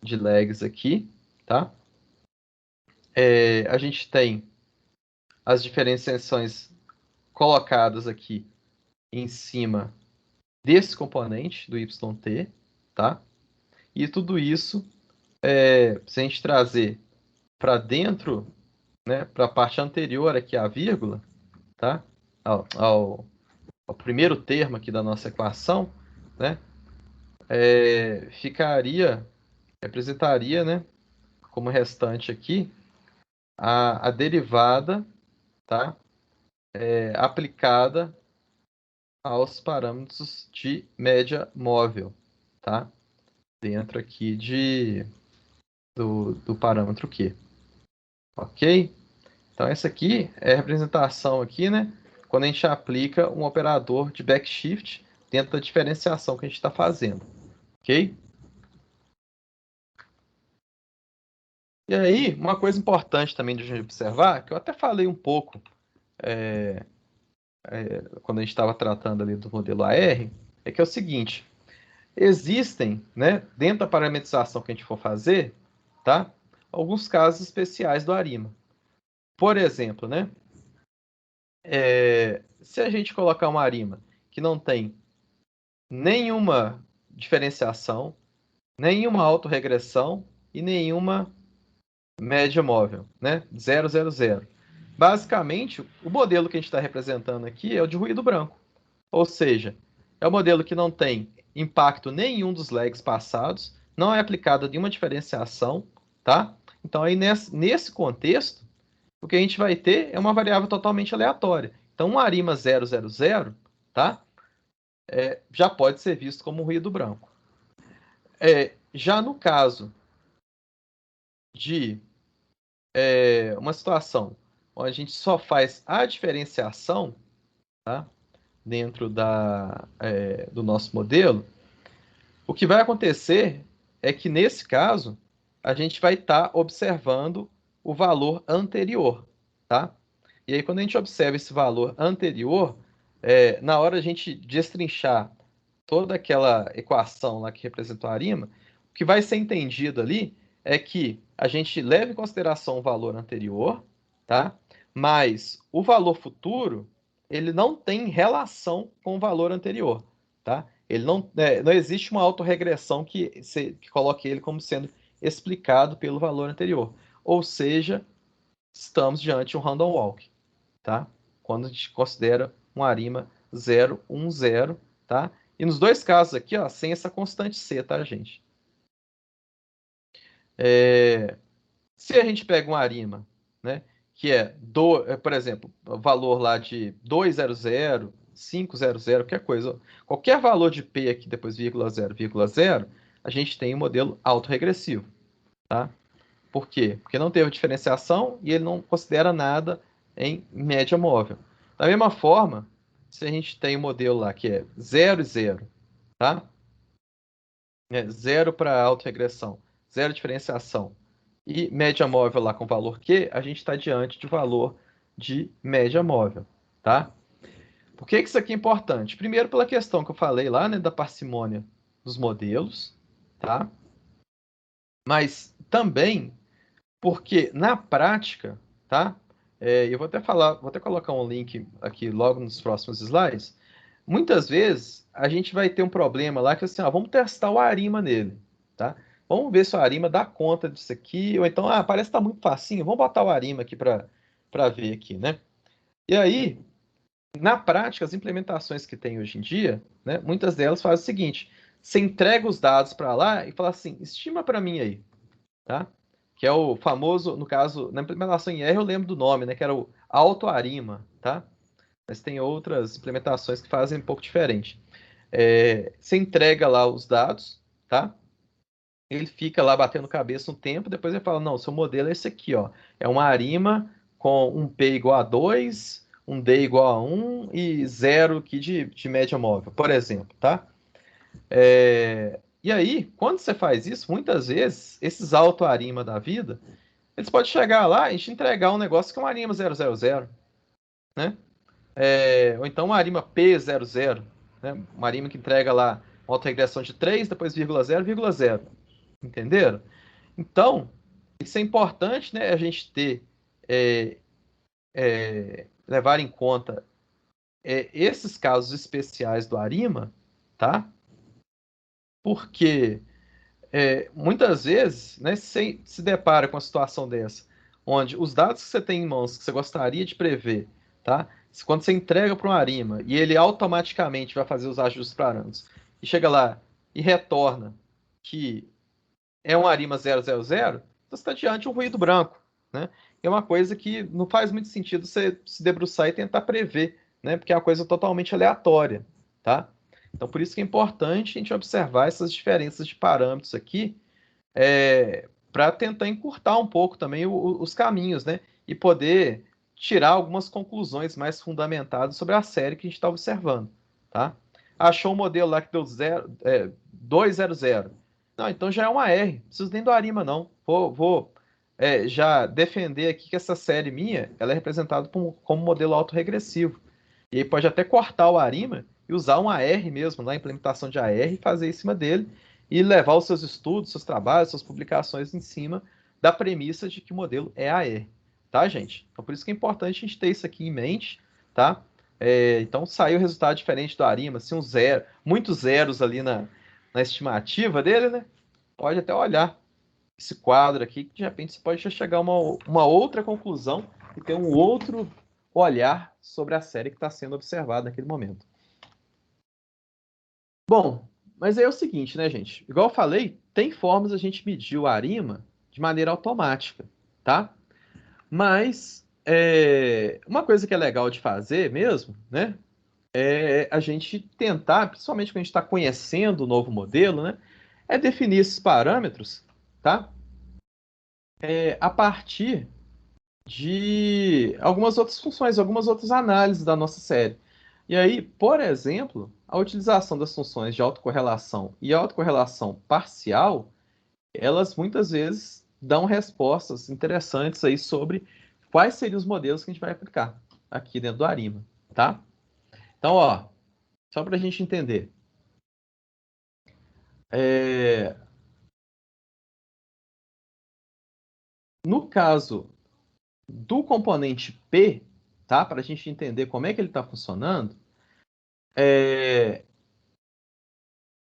lags aqui, tá? A gente tem as diferenciações colocadas aqui em cima desse componente do YT, tá? E tudo isso, se a gente trazer para dentro, né, para a parte anterior aqui à vírgula, tá? Ao primeiro termo aqui da nossa equação, né? Representaria, né, como restante aqui, a derivada, tá? Aplicada aos parâmetros de média móvel, tá? Dentro aqui do parâmetro Q. Ok? Então, essa aqui é a representação aqui, né? Quando a gente aplica um operador de backshift dentro da diferenciação que a gente está fazendo. Ok? E aí, uma coisa importante também de a gente observar, que eu até falei um pouco quando a gente estava tratando ali do modelo AR, é que é o seguinte: existem, né, dentro da parametrização que a gente for fazer, tá, alguns casos especiais do ARIMA. Por exemplo, né, se a gente colocar uma ARIMA que não tem nenhuma diferenciação, nenhuma autorregressão e nenhuma média móvel, né, 0, 0, 0. Basicamente, o modelo que a gente está representando aqui é o de ruído branco. Ou seja, é um modelo que não tem impacto nenhum dos lags passados, não é aplicada nenhuma diferenciação, tá? Então, aí nesse contexto, o que a gente vai ter é uma variável totalmente aleatória. Então, um ARIMA 000, tá? Já pode ser visto como ruído branco. Já no caso de uma situação onde a gente só faz a diferenciação, tá? Dentro do nosso modelo, o que vai acontecer é que, nesse caso, a gente vai estar observando o valor anterior, tá? E aí, quando a gente observa esse valor anterior, na hora a gente destrinchar toda aquela equação lá que representou a ARIMA, o que vai ser entendido ali é que a gente leva em consideração o valor anterior, tá? Mas o valor futuro, ele não tem relação com o valor anterior, tá? Ele não existe uma autorregressão que coloque ele como sendo explicado pelo valor anterior. Ou seja, estamos diante de um random walk, tá? Quando a gente considera um ARIMA 0, 1, 0, tá? E nos dois casos aqui, ó, sem essa constante C, tá, gente? Se a gente pega um ARIMA, né, que por exemplo, o valor lá de 200, 500, qualquer coisa, qualquer valor de P aqui depois vírgula 0, a gente tem um modelo autorregressivo, tá? Por quê? Porque não teve diferenciação e ele não considera nada em média móvel. Da mesma forma, se a gente tem um modelo lá que é 0 e 0, tá? 0 para autorregressão, 0 diferenciação e média móvel lá com valor Q, a gente está diante de valor de média móvel, tá? Por que isso aqui é importante? Primeiro, pela questão que eu falei lá, né, da parcimônia dos modelos, tá? Mas também porque na prática, tá? Eu vou até colocar um link aqui logo nos próximos slides. Muitas vezes a gente vai ter um problema lá que assim, vamos testar o Arima nele, tá? Vamos ver se o Arima dá conta disso aqui, ou então, parece que tá muito facinho, vamos botar o Arima aqui para ver aqui, né? E aí, na prática, as implementações que tem hoje em dia, né, muitas delas fazem o seguinte: você entrega os dados para lá e fala assim, estima para mim aí, tá? Que é o famoso, no caso, na implementação em R eu lembro do nome, né, que era o AutoArima, tá? Mas tem outras implementações que fazem um pouco diferente. Você entrega lá os dados, tá? Ele fica lá batendo cabeça um tempo, depois ele fala, não, seu modelo é esse aqui, ó. É uma Arima com um P igual a 2, um D igual a 1 e 0 aqui de média móvel, por exemplo, tá? E aí, quando você faz isso, muitas vezes, esses auto-arima da vida, eles podem chegar lá e te entregar um negócio que é um arima 000, né? Ou então uma arima P00, né? Uma arima que entrega lá uma autorregressão de 3, depois vírgula 0, vírgula 0. Entenderam? Então, isso é importante, né? A gente ter, levar em conta esses casos especiais do arima, tá? Porque muitas vezes, né, você se depara com uma situação dessa, onde os dados que você tem em mãos, que você gostaria de prever, tá? Quando você entrega para um Arima e ele automaticamente vai fazer os ajustes parâmetros, e chega lá e retorna que é um Arima 000, então você está diante de um ruído branco, né? É uma coisa que não faz muito sentido você se debruçar e tentar prever, né? Porque é uma coisa totalmente aleatória, tá? Então, por isso que é importante a gente observar essas diferenças de parâmetros aqui, para tentar encurtar um pouco também os caminhos, né? E poder tirar algumas conclusões mais fundamentadas sobre a série que a gente está observando, tá? Achou um modelo lá que deu 200. Não, então já é uma R, não preciso nem do Arima, não. Vou já defender aqui que essa série minha, ela é representada como modelo autorregressivo. E aí pode até cortar o Arima e usar um AR mesmo, na implementação de AR, e fazer em cima dele, e levar os seus estudos, seus trabalhos, suas publicações em cima da premissa de que o modelo é AR. Tá, gente? Então por isso que é importante a gente ter isso aqui em mente, tá? Então saiu o resultado diferente do Arima, assim, muitos zeros ali na estimativa dele, né? Pode até olhar esse quadro aqui, que de repente você pode chegar a uma outra conclusão e ter um outro olhar sobre a série que está sendo observada naquele momento. Bom, mas aí é o seguinte, né, gente? Igual eu falei, tem formas a gente medir o Arima de maneira automática, tá? Mas uma coisa que é legal de fazer mesmo, né? É a gente tentar, principalmente quando a gente está conhecendo o novo modelo, né? É definir esses parâmetros, tá? A partir de algumas outras funções, algumas outras análises da nossa série. E aí, por exemplo, a utilização das funções de autocorrelação e autocorrelação parcial, elas muitas vezes dão respostas interessantes aí sobre quais seriam os modelos que a gente vai aplicar aqui dentro do Arima, tá? Então, ó, só para a gente entender. No caso do componente P, tá? Para a gente entender como é que ele está funcionando,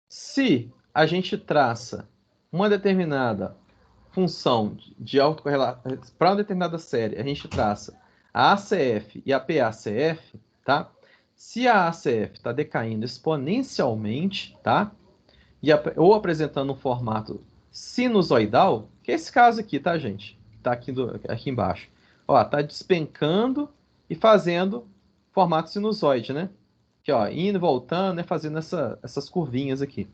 se a gente traça uma determinada função de autocorrelação para uma determinada série, a gente traça a ACF e a PACF, tá? Se a ACF está decaindo exponencialmente, tá? Ou apresentando um formato sinusoidal, que é esse caso aqui, tá, gente? Tá aqui embaixo. Ó, tá despencando e fazendo formato sinusoide, né? Aqui, ó, indo e voltando, né? Fazendo essas curvinhas aqui.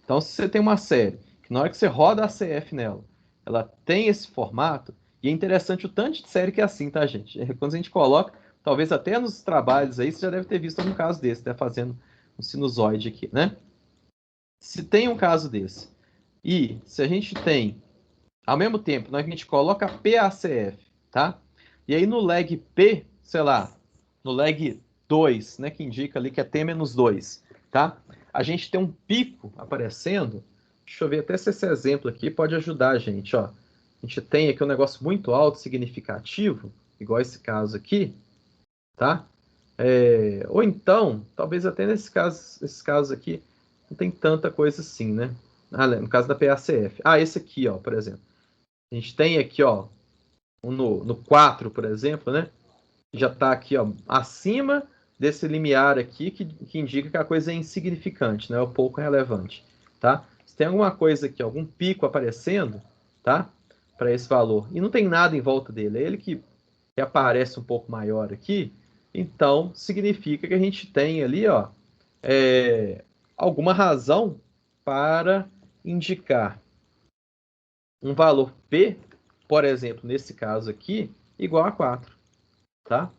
Então, se você tem uma série que na hora que você roda a CF nela, ela tem esse formato, e é interessante o tanto de série que é assim, tá, gente? Quando a gente coloca, talvez até nos trabalhos aí, você já deve ter visto um caso desse, né? Fazendo um sinusoide aqui, né? Se tem um caso desse, e se a gente tem, ao mesmo tempo, a gente coloca PACF, tá? E aí no lag P, sei lá, no lag 2, né, que indica ali que é T-2, tá? A gente tem um pico aparecendo Deixa eu ver até se esse exemplo aqui pode ajudar a gente, ó. A gente tem aqui um negócio muito alto, significativo, igual esse caso aqui, tá? Ou então, talvez até nesses casos aqui, não tem tanta coisa assim, né? No caso da PACF. Esse aqui, ó, por exemplo. A gente tem aqui, ó, no 4, por exemplo, né? Já está aqui, ó, acima desse limiar aqui, que indica que a coisa é insignificante, né? Ou pouco relevante, tá? Se tem alguma coisa aqui, algum pico aparecendo, tá? Para esse valor, e não tem nada em volta dele, é ele que aparece um pouco maior aqui, então significa que a gente tem ali, ó, alguma razão para indicar um valor P, por exemplo, nesse caso aqui, igual a 4, tá?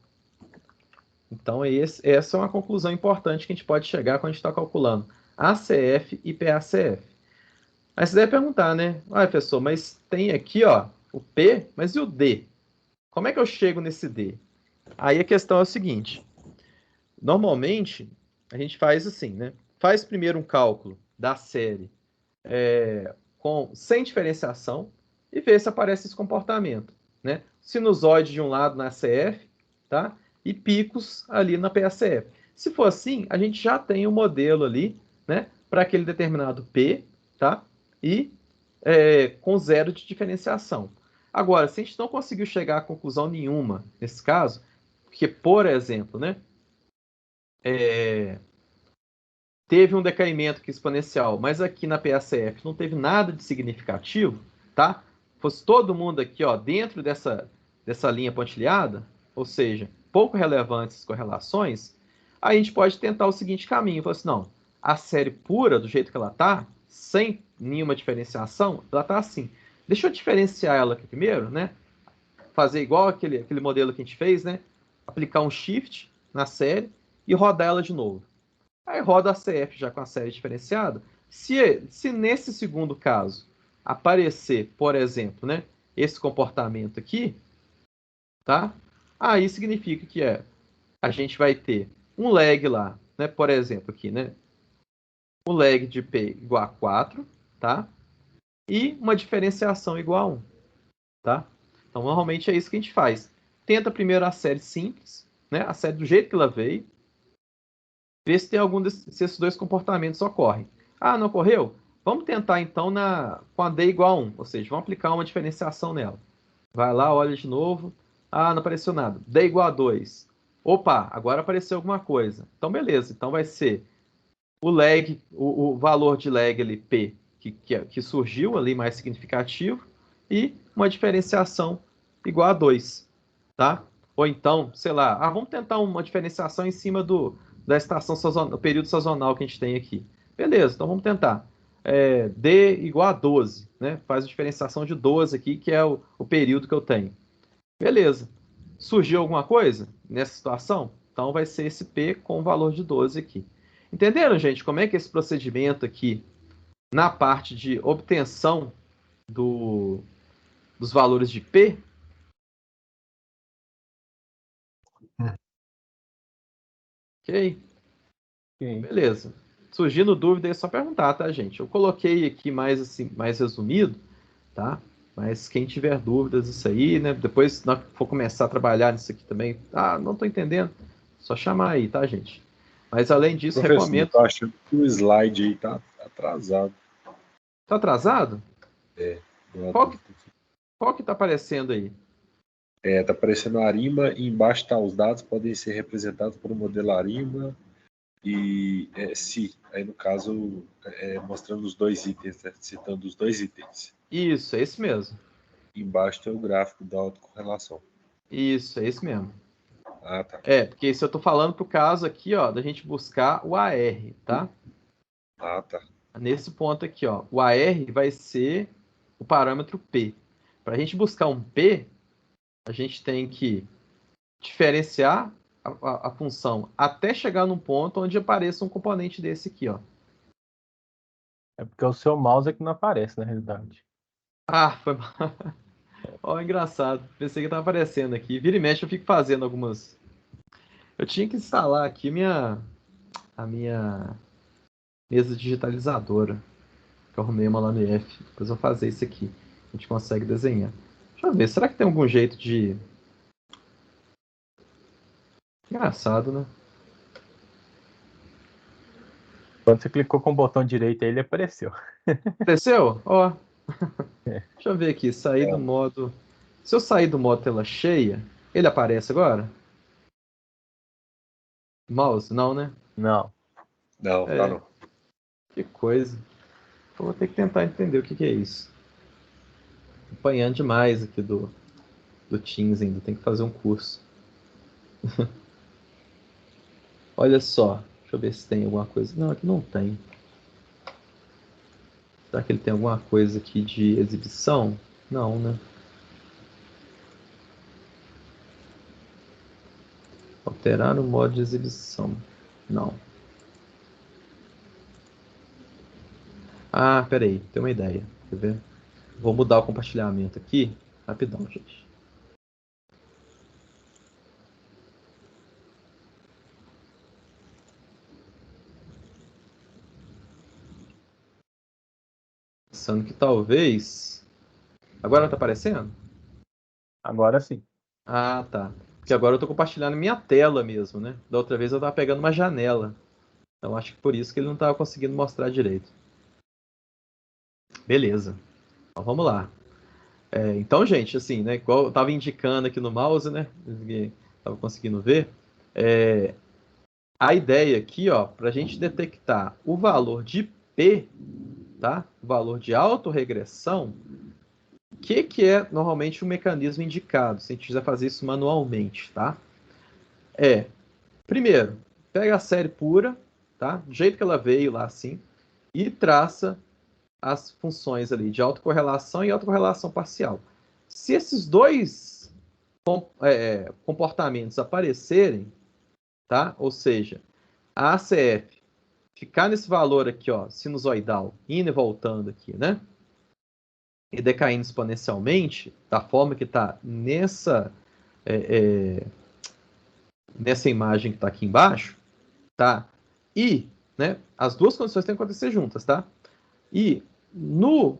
Então, essa é uma conclusão importante que a gente pode chegar quando a gente está calculando ACF e PACF. Aí você deve perguntar, né? Professor, mas tem aqui, ó, o P, mas e o D? Como é que eu chego nesse D? Aí a questão é o seguinte. Normalmente, a gente faz assim, né? Faz primeiro um cálculo da série sem diferenciação e vê se aparece esse comportamento, né? Sinusoide de um lado na ACF, tá? E picos ali na PACF. Se for assim, a gente já tem um modelo ali, né? Para aquele determinado P, tá? E com zero de diferenciação. Agora, se a gente não conseguiu chegar a conclusão nenhuma nesse caso, porque, por exemplo, né? Teve um decaimento aqui exponencial, mas aqui na PACF não teve nada de significativo, tá? Fosse todo mundo aqui, ó, dentro dessa linha pontilhada, ou seja, pouco relevantes as correlações, aí a gente pode tentar o seguinte caminho, falar assim, não, a série pura, do jeito que ela tá, sem nenhuma diferenciação, ela tá assim. Deixa eu diferenciar ela aqui primeiro, né? Fazer igual aquele modelo que a gente fez, né? Aplicar um shift na série e rodar ela de novo. Aí roda a CF já com a série diferenciada. Se nesse segundo caso aparecer, por exemplo, né, esse comportamento aqui, tá? Aí significa que a gente vai ter um lag lá, né? Por exemplo, aqui, né? O lag de P igual a 4, tá? E uma diferenciação igual a 1, tá? Então, normalmente é isso que a gente faz. Tenta primeiro a série simples, né? A série do jeito que ela veio. Ver se tem se esses dois comportamentos ocorrem. Não ocorreu? Vamos tentar então com a D igual a 1, ou seja, vamos aplicar uma diferenciação nela. Vai lá, olha de novo. Não apareceu nada. D igual a 2. Opa, agora apareceu alguma coisa. Então, beleza. Então, vai ser o lag, o valor de lag ali, P, que surgiu ali mais significativo, e uma diferenciação igual a 2. Tá? Ou então, sei lá, vamos tentar uma diferenciação em cima da estação sazonal, do período sazonal que a gente tem aqui. Beleza, então vamos tentar. D igual a 12, né? Faz a diferenciação de 12 aqui, que é o período que eu tenho. Beleza. Surgiu alguma coisa nessa situação? Então vai ser esse P com o valor de 12 aqui. Entenderam, gente, como é que esse procedimento aqui, na parte de obtenção dos valores de P, ok? Beleza. Surgindo dúvida, é só perguntar, tá, gente? Eu coloquei aqui mais assim, mais resumido, tá? Mas quem tiver dúvidas isso aí, né? Depois, se for começar a trabalhar nisso aqui também, não tô entendendo, só chamar aí, tá, gente? Mas além disso, Professor, recomendo. eu tô achando que o slide aí tá atrasado. Tá atrasado? Qual que tá aparecendo aí? Tá aparecendo a ARIMA e embaixo tá os dados podem ser representados por um modelo ARIMA e se, aí no caso, mostrando os dois itens, né? Citando os dois itens. Isso, é esse mesmo. Embaixo tem o gráfico da autocorrelação. Isso, é esse mesmo. Tá. Porque se eu tô falando pro caso aqui, ó, da gente buscar o AR, tá? Tá. Nesse ponto aqui, ó, o AR vai ser o parâmetro P. Para a gente buscar um P, a gente tem que diferenciar a função até chegar num ponto onde apareça um componente desse aqui, ó. É porque o seu mouse é que não aparece, na realidade. Foi mal. Ó, engraçado. Pensei que tava aparecendo aqui. Vira e mexe, eu fico fazendo algumas. Eu tinha que instalar aqui a minha mesa digitalizadora. que eu arrumei uma lá no IF. Depois eu vou fazer isso aqui. A gente consegue desenhar. Deixa eu ver, será que tem algum jeito de... Engraçado, né? Quando você clicou com o botão direito aí, ele apareceu. Apareceu? Ó. É. Deixa eu ver aqui, sair do modo... Se eu sair do modo tela cheia, ele aparece agora? Mouse? Não, né? Não. Não, tá não. Que coisa. Eu vou ter que tentar entender o que é isso. Apanhando demais aqui do Teams ainda. Tem que fazer um curso. Olha só. Deixa eu ver se tem alguma coisa. Não, aqui não tem. Será que ele tem alguma coisa aqui de exibição? Não, né? Alterar o modo de exibição. Não. Ah, peraí. Tem uma ideia. Quer ver? Vou mudar o compartilhamento aqui. Rapidão, gente. Pensando que talvez... Agora tá aparecendo? Agora sim. Ah, tá. Porque agora eu tô compartilhando minha tela mesmo, né? Da outra vez eu tava pegando uma janela. Então acho que por isso que ele não tava conseguindo mostrar direito. Beleza. Então vamos lá. Então, gente, assim, né? Igual eu tava indicando aqui no mouse, né? Ninguém tava conseguindo ver. A ideia aqui, ó, pra gente detectar o valor de P, tá? O valor de autorregressão, o que é normalmente o mecanismo indicado, se a gente quiser fazer isso manualmente, tá? Primeiro, pega a série pura, tá? Do jeito que ela veio lá assim, e traça as funções ali de autocorrelação e autocorrelação parcial. Se esses dois comportamentos aparecerem, tá? Ou seja, a ACF ficar nesse valor aqui, ó, sinusoidal, indo e voltando aqui, né? E decaindo exponencialmente, da forma que está nessa imagem que está aqui embaixo, tá? E, né, as duas condições têm que acontecer juntas, tá? E no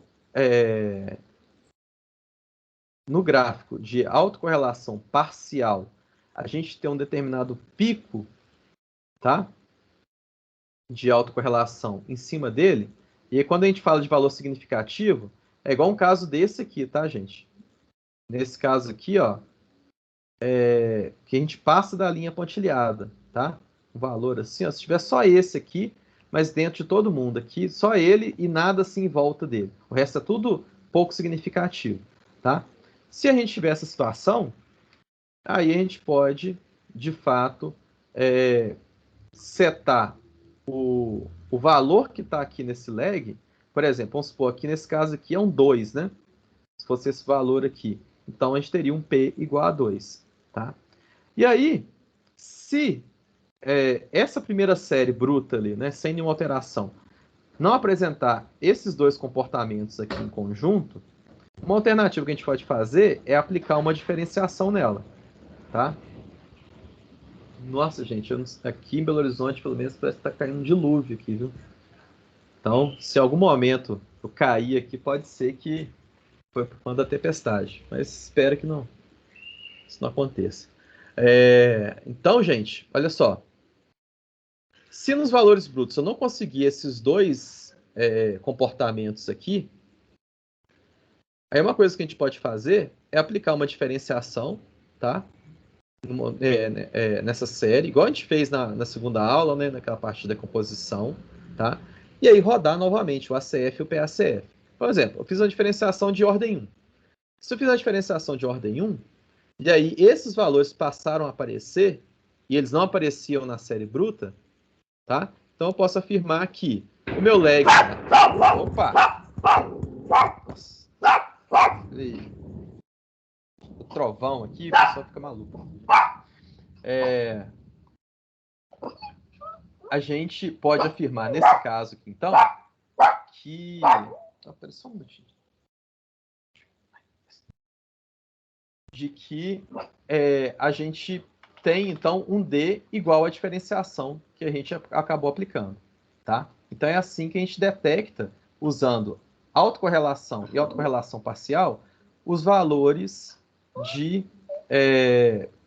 gráfico de autocorrelação parcial, a gente tem um determinado pico, tá? De autocorrelação em cima dele. E aí, quando a gente fala de valor significativo, é igual um caso desse aqui, tá, gente? Nesse caso aqui, ó, que a gente passa da linha pontilhada, tá? O valor assim, ó, se tiver só esse aqui, mas dentro de todo mundo aqui, só ele e nada assim em volta dele. O resto é tudo pouco significativo, tá? Se a gente tiver essa situação, aí a gente pode, de fato, setar o valor que está aqui nesse lag. Por exemplo, vamos supor, aqui nesse caso aqui é um 2, né? Se fosse esse valor aqui. Então, a gente teria um P igual a 2, tá? E aí, se essa primeira série bruta ali, né, sem nenhuma alteração, não apresentar esses dois comportamentos aqui em conjunto, uma alternativa que a gente pode fazer é aplicar uma diferenciação nela, tá? Nossa, gente, aqui em Belo Horizonte, pelo menos, parece que tá caindo um dilúvio aqui, viu? Então, se em algum momento eu cair aqui, pode ser que foi por conta da tempestade. Mas espero que não, isso não aconteça. Então, gente, olha só. Se nos valores brutos eu não conseguir esses dois comportamentos aqui, aí uma coisa que a gente pode fazer é aplicar uma diferenciação, tá? Nessa série, igual a gente fez na segunda aula, né? Naquela parte da decomposição, tá? E aí rodar novamente o ACF e o PACF. Por exemplo, eu fiz uma diferenciação de ordem 1. Se eu fizer a diferenciação de ordem 1, e aí esses valores passaram a aparecer, e eles não apareciam na série bruta, tá? Então eu posso afirmar que o meu lag... Opa! Nossa. O trovão aqui, o pessoal fica maluco. A gente pode afirmar, nesse caso aqui, então, que... Espera só um minutinho. De que a gente tem, então, um D igual à diferenciação que a gente acabou aplicando, tá? Então, é assim que a gente detecta usando autocorrelação e autocorrelação parcial, os valores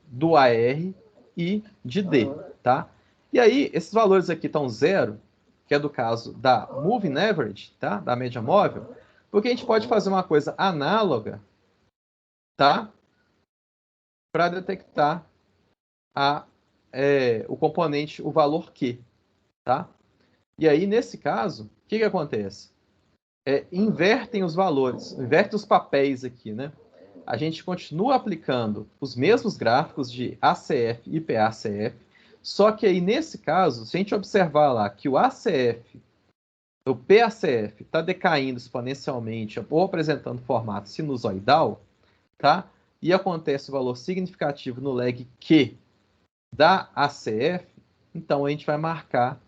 do AR e de D, tá? E aí, esses valores aqui estão zero, que é do caso da Moving Average, tá? Da média móvel, porque a gente pode fazer uma coisa análoga, tá? Para detectar o componente, o valor Q, tá? E aí, nesse caso, o que acontece? Invertem os valores, invertem os papéis aqui, né? A gente continua aplicando os mesmos gráficos de ACF e PACF, só que aí, nesse caso, se a gente observar lá que o PACF está decaindo exponencialmente ou apresentando formato sinusoidal, tá? E acontece o valor significativo no lag Q da ACF, então a gente vai marcar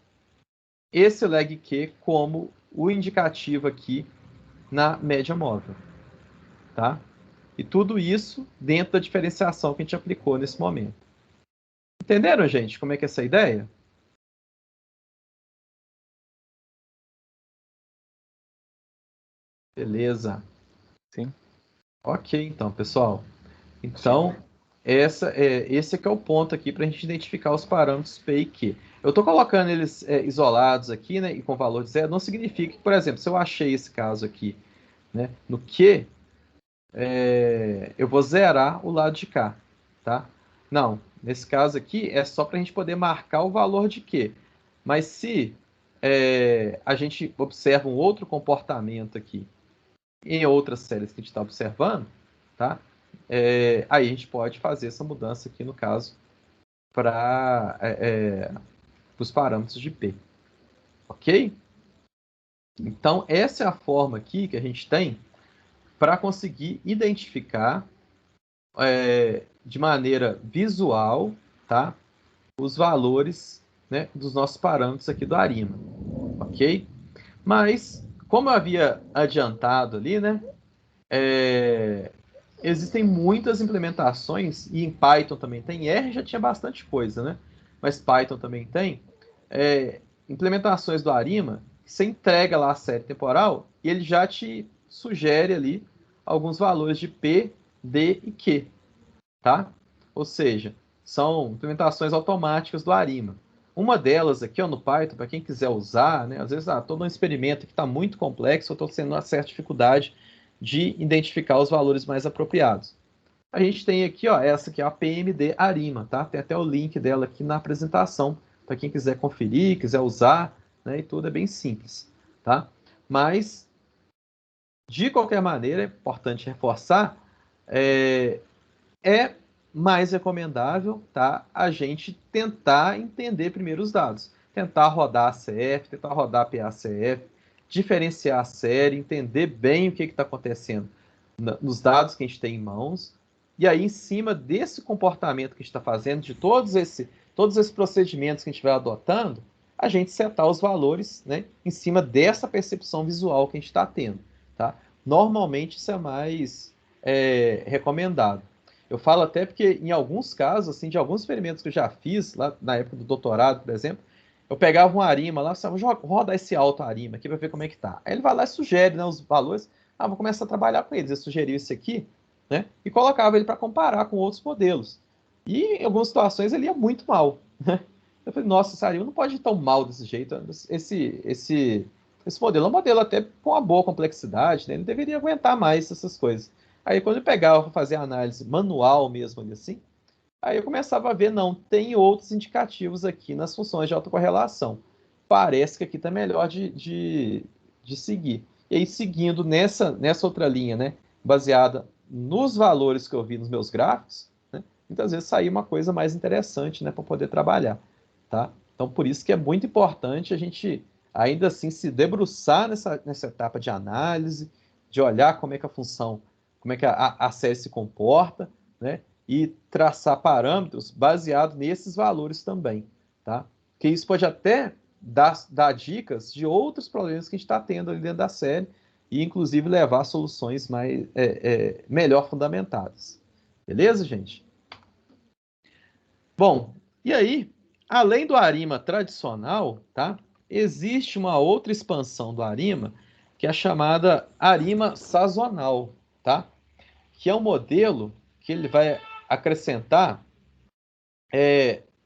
esse lag Q como o indicativo aqui na média móvel, tá? E tudo isso dentro da diferenciação que a gente aplicou nesse momento. Entenderam, gente, como é que é essa ideia? Beleza. Sim. Ok, então, pessoal. Então, esse aqui é o ponto aqui para a gente identificar os parâmetros P e Q. Eu estou colocando eles isolados aqui, né, e com valor de zero, não significa que, por exemplo, se eu achei esse caso aqui, né, no Q, eu vou zerar o lado de cá, tá? Não, nesse caso aqui é só para a gente poder marcar o valor de Q. Mas se a gente observa um outro comportamento aqui em outras séries que a gente está observando, tá? Aí a gente pode fazer essa mudança aqui, no caso, para os parâmetros de P. Ok? Então, essa é a forma aqui que a gente tem para conseguir identificar de maneira visual, tá? Os valores, né, dos nossos parâmetros aqui do ARIMA. Ok? Mas, como eu havia adiantado ali, né? Existem muitas implementações, e em Python também tem. Em R já tinha bastante coisa, né? Mas Python também tem. Implementações do ARIMA, que você entrega lá a série temporal e ele já te sugere ali alguns valores de P, D e Q, tá? Ou seja, são implementações automáticas do ARIMA. Uma delas aqui, ó, no Python, para quem quiser usar, né? Às vezes, todo um experimento que está muito complexo, eu estou tendo uma certa dificuldade de identificar os valores mais apropriados. A gente tem aqui, ó, essa aqui é a PMD Arima, tá? Tem até o link dela aqui na apresentação, para quem quiser conferir, quiser usar, né? E tudo é bem simples, tá? Mas, de qualquer maneira, é importante reforçar, é mais recomendável, tá? A gente tentar entender primeiro os dados. Tentar rodar a CF, tentar rodar a PACF, diferenciar a série, entender bem o que está acontecendo nos dados que a gente tem em mãos. E aí, em cima desse comportamento que a gente está fazendo, de todos esses procedimentos que a gente vai adotando, a gente setar os valores, né, em cima dessa percepção visual que a gente está tendo. Tá? Normalmente, isso é mais recomendado. Eu falo até porque, em alguns casos, assim, de alguns experimentos que eu já fiz, lá na época do doutorado, por exemplo, eu pegava um ARIMA lá, vou rodar esse alto ARIMA aqui para ver como é que tá. Aí ele vai lá e sugere, né, os valores. Vou começar a trabalhar com eles. Eu sugeri esse aqui, né, e colocava ele para comparar com outros modelos. E em algumas situações ele ia muito mal, né? Eu falei, nossa, esse ARIMA não pode ir tão mal desse jeito. Esse modelo é um modelo até com uma boa complexidade, né? Ele deveria aguentar mais essas coisas. Aí quando eu pegava para fazer a análise manual mesmo ali assim, aí eu começava a ver, não, tem outros indicativos aqui nas funções de autocorrelação. Parece que aqui está melhor de seguir. E aí, seguindo nessa outra linha, né, baseada nos valores que eu vi nos meus gráficos, né, muitas vezes saía uma coisa mais interessante, né, para poder trabalhar. Tá? Então, por isso que é muito importante a gente, ainda assim, se debruçar nessa etapa de análise, de olhar como é que a função, como é que a série se comporta, né? E traçar parâmetros baseados nesses valores também, tá? Que isso pode até dar dicas de outros problemas que a gente está tendo ali dentro da série e, inclusive, levar a soluções melhor fundamentadas. Beleza, gente? Bom, e aí, além do ARIMA tradicional, tá? Existe uma outra expansão do ARIMA que é a chamada arima sazonal, tá? Que é um modelo que ele vai acrescentar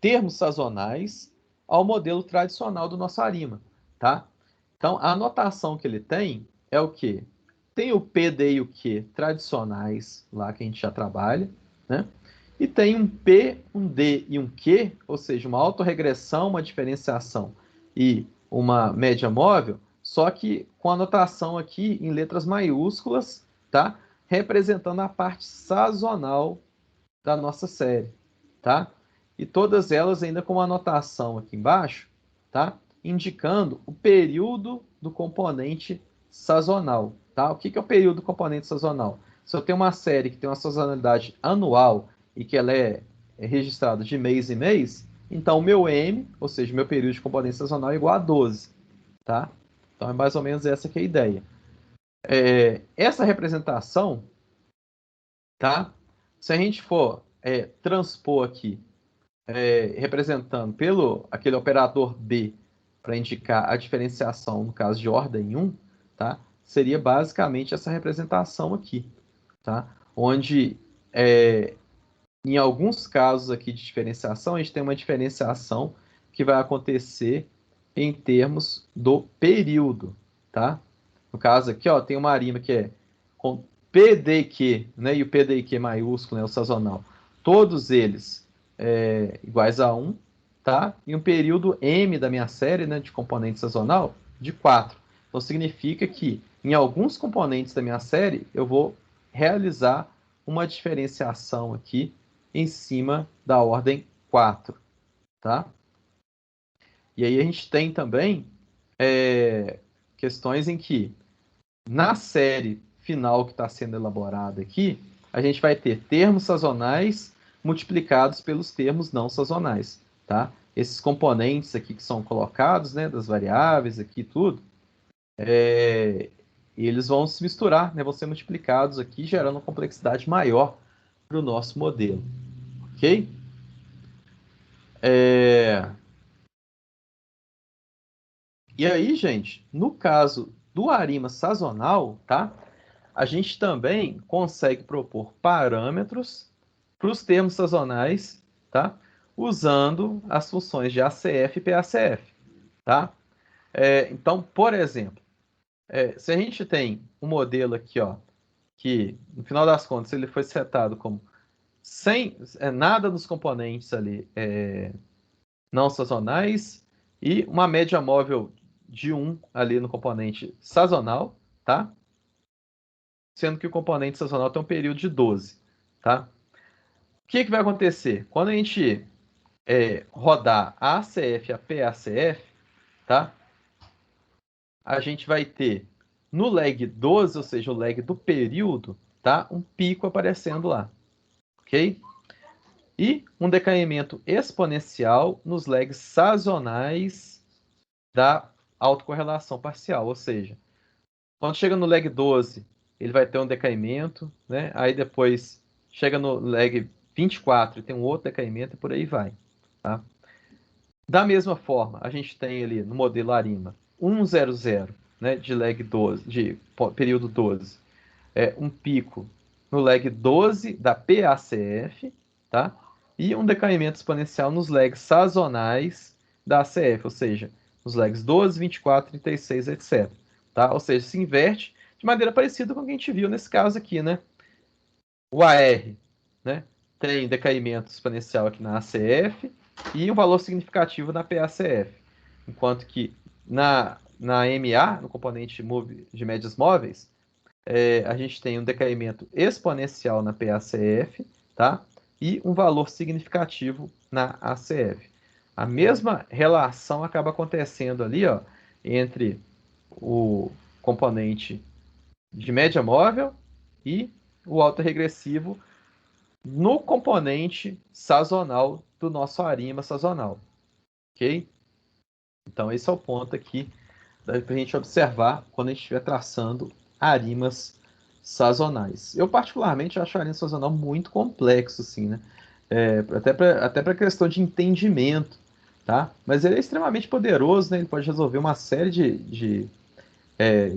termos sazonais ao modelo tradicional do nosso arima, tá? Então, a anotação que ele tem é o quê? Tem o P, D e o Q tradicionais, lá que a gente já trabalha, né? E tem um P, um D e um Q, ou seja, uma autorregressão, uma diferenciação e uma média móvel, só que com a anotação aqui em letras maiúsculas, tá? Representando a parte sazonal da nossa série, tá? E todas elas ainda com uma anotação aqui embaixo, tá? Indicando o período do componente sazonal, tá? O que é o período do componente sazonal? Se eu tenho uma série que tem uma sazonalidade anual e que ela é registrada de mês em mês, então o meu M, ou seja, o meu período de componente sazonal é igual a 12, tá? Então é mais ou menos essa que é a ideia. Essa representação, tá? Se a gente for transpor aqui, representando pelo aquele operador B para indicar a diferenciação, no caso de ordem 1, tá? Seria basicamente essa representação aqui, tá? Onde, em alguns casos aqui de diferenciação, a gente tem uma diferenciação que vai acontecer em termos do período, tá? No caso aqui, ó, tem uma arima que é com PDQ, né? E o PDQ maiúsculo, né? O sazonal. Todos eles iguais a 1, tá? E um período M da minha série, né, de componente sazonal, de 4. Então, significa que em alguns componentes da minha série, eu vou realizar uma diferenciação aqui em cima da ordem 4, tá? E aí a gente tem também questões em que, na série final que está sendo elaborada aqui, a gente vai ter termos sazonais multiplicados pelos termos não sazonais, tá? Esses componentes aqui que são colocados, né, das variáveis aqui tudo, eles vão se misturar, né, vão ser multiplicados aqui, gerando uma complexidade maior para o nosso modelo, ok? E aí, gente, no caso do arima sazonal, tá? A gente também consegue propor parâmetros para os termos sazonais, tá? Usando as funções de ACF e PACF, tá? Então, por exemplo, se a gente tem um modelo aqui, ó, que no final das contas ele foi setado como sem nada dos componentes ali não sazonais e uma média móvel de 1 ali no componente sazonal, tá? Sendo que o componente sazonal tem um período de 12, tá? O que vai acontecer? Quando a gente rodar a ACF e a PACF, tá? A gente vai ter no lag 12, ou seja, o lag do período, tá? Um pico aparecendo lá, ok? E um decaimento exponencial nos lags sazonais da autocorrelação parcial, ou seja, quando chega no lag 12, ele vai ter um decaimento, né? Aí depois chega no lag 24 e tem um outro decaimento e por aí vai, tá? Da mesma forma, a gente tem ali no modelo ARIMA 100, né, de lag 12, de período 12, um pico no lag 12 da PACF, tá? E um decaimento exponencial nos lags sazonais da ACF, ou seja, nos lags 12, 24, 36, etc. Tá? Ou seja, se inverte de maneira parecida com o que a gente viu nesse caso aqui, né? O AR, né, tem decaimento exponencial aqui na ACF e um valor significativo na PACF, enquanto que na MA, no componente de médias móveis, a gente tem um decaimento exponencial na PACF, tá? E um valor significativo na ACF. A mesma relação acaba acontecendo ali, ó, entre o componente de média móvel e o autoregressivo no componente sazonal do nosso arima sazonal, ok? Então esse é o ponto aqui para a gente observar quando a gente estiver traçando arimas sazonais. Eu particularmente acho a arima sazonal muito complexo, assim, né? Até para questão de entendimento, tá? Mas ele é extremamente poderoso, né? Ele pode resolver uma série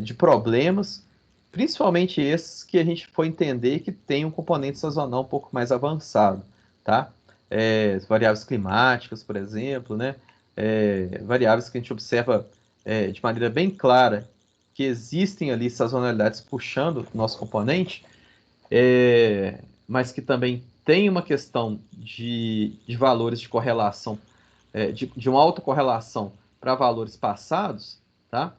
de problemas, principalmente esses que a gente foi entender que tem um componente sazonal um pouco mais avançado, tá? Variáveis climáticas, por exemplo, né? Variáveis que a gente observa de maneira bem clara que existem ali sazonalidades puxando o nosso componente, mas que também tem uma questão de valores de correlação, de uma autocorrelação para valores passados, tá?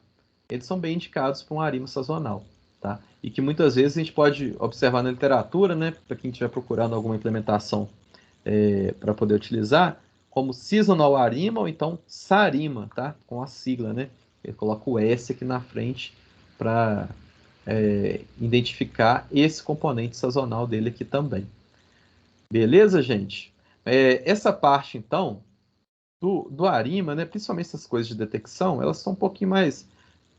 Eles são bem indicados para um arima sazonal, tá? E que muitas vezes a gente pode observar na literatura, né, para quem estiver procurando alguma implementação para poder utilizar, como seasonal arima ou então sarima, tá? Com a sigla, né? Ele coloca o S aqui na frente para identificar esse componente sazonal dele aqui também. Beleza, gente? Essa parte, então, do arima, né, principalmente essas coisas de detecção, elas são um pouquinho mais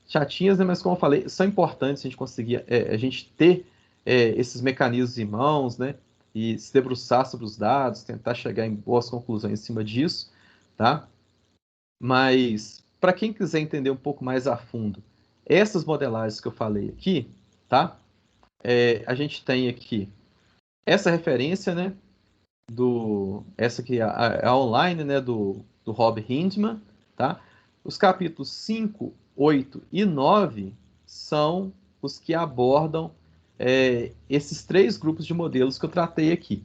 chatinhas, né, mas como eu falei, são importantes a gente conseguir, a gente ter esses mecanismos em mãos, né, e se debruçar sobre os dados, tentar chegar em boas conclusões em cima disso, tá? Mas, para quem quiser entender um pouco mais a fundo, essas modelagens que eu falei aqui, tá? A gente tem aqui essa referência, né, essa aqui é a online, né, do Rob Hindman, tá? Os capítulos 5, 8 e 9 são os que abordam esses três grupos de modelos que eu tratei aqui.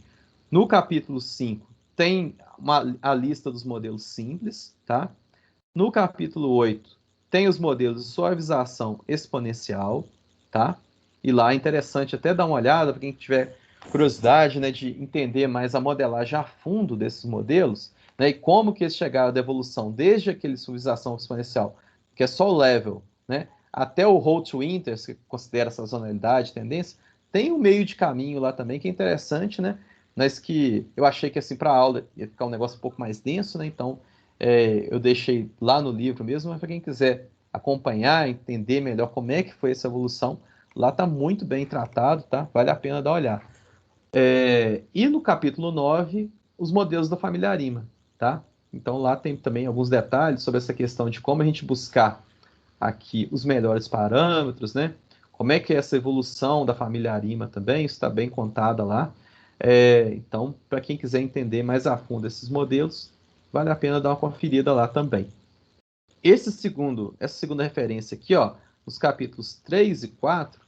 No capítulo 5 tem a lista dos modelos simples, tá? No capítulo 8 tem os modelos de suavização exponencial, tá? E lá é interessante até dar uma olhada para quem tiver curiosidade, né, de entender mais a modelagem a fundo desses modelos, né, e como que eles chegaram da evolução desde aquele suavização exponencial, que é só o level, né, até o roll to inters, que considera sazonalidade, tendência, tem um meio de caminho lá também que é interessante, né, mas que eu achei que assim para a aula ia ficar um negócio um pouco mais denso, né, então eu deixei lá no livro mesmo, mas para quem quiser acompanhar, entender melhor como é que foi essa evolução, lá está muito bem tratado, tá? Vale a pena dar uma olhada. E no capítulo 9, os modelos da família Arima, tá? Então lá tem também alguns detalhes sobre essa questão de como a gente buscar aqui os melhores parâmetros, né? Como é que é essa evolução da família Arima também, isso está bem contada lá. Então, para quem quiser entender mais a fundo esses modelos, vale a pena dar uma conferida lá também. Essa segunda referência aqui, ó, os capítulos 3 e 4,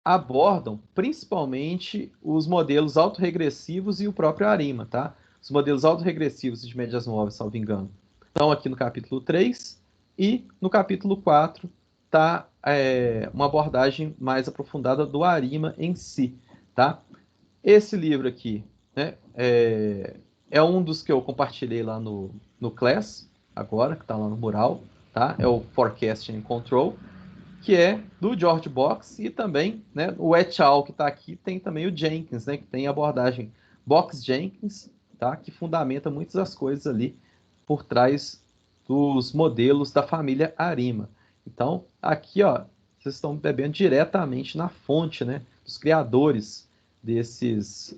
abordam principalmente os modelos autorregressivos e o próprio ARIMA, tá? Os modelos autorregressivos de médias móveis, salvo engano, estão aqui no capítulo 3 e no capítulo 4 está uma abordagem mais aprofundada do ARIMA em si, tá? Esse livro aqui, né, é um dos que eu compartilhei lá no Class, agora, que está lá no mural, tá? É o Forecasting and Control, que é do George Box, e também, né, o et al. Que está aqui, tem também o Jenkins, né, que tem a abordagem Box-Jenkins, tá? Que fundamenta muitas das coisas ali por trás dos modelos da família Arima. Então, aqui, ó, vocês estão bebendo diretamente na fonte, né, dos criadores desses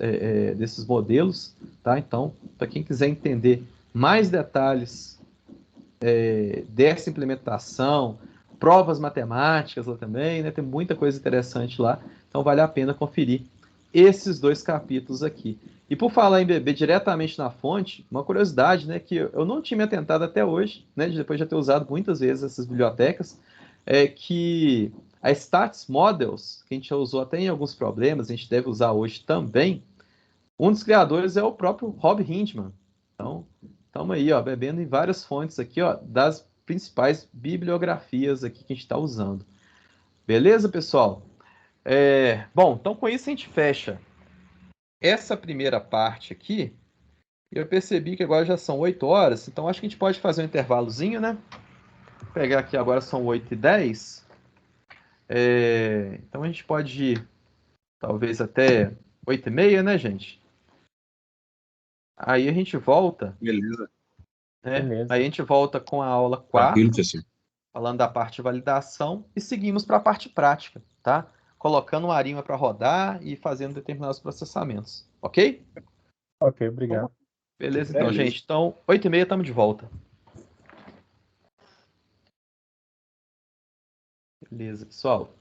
modelos, tá? Então, para quem quiser entender mais detalhes dessa implementação, provas matemáticas lá também, né? Tem muita coisa interessante lá, então vale a pena conferir esses dois capítulos aqui. E por falar em beber diretamente na fonte, uma curiosidade, né, que eu não tinha me atentado até hoje, né, depois de ter usado muitas vezes essas bibliotecas, é que a Stats Models, que a gente já usou até em alguns problemas, a gente deve usar hoje também, um dos criadores é o próprio Rob Hindman. Então, estamos aí, ó, bebendo em várias fontes aqui, ó, das principais bibliografias aqui que a gente está usando. Beleza, pessoal? Bom, então com isso a gente fecha essa primeira parte aqui. Eu percebi que agora já são 8 horas, então acho que a gente pode fazer um intervalozinho, né? Vou pegar aqui, agora são 8h10. Então a gente pode ir talvez até 8h30, né, gente? Aí a gente volta, Beleza. né? Beleza. Aí a gente volta com a aula 4, Tranquilo, professor. falando da parte de validação, e seguimos para a parte prática, tá? Colocando um arima para rodar e fazendo determinados processamentos, ok? Ok, obrigado. Beleza, então, Beleza. gente. Então, 8h30 estamos de volta. Beleza, pessoal.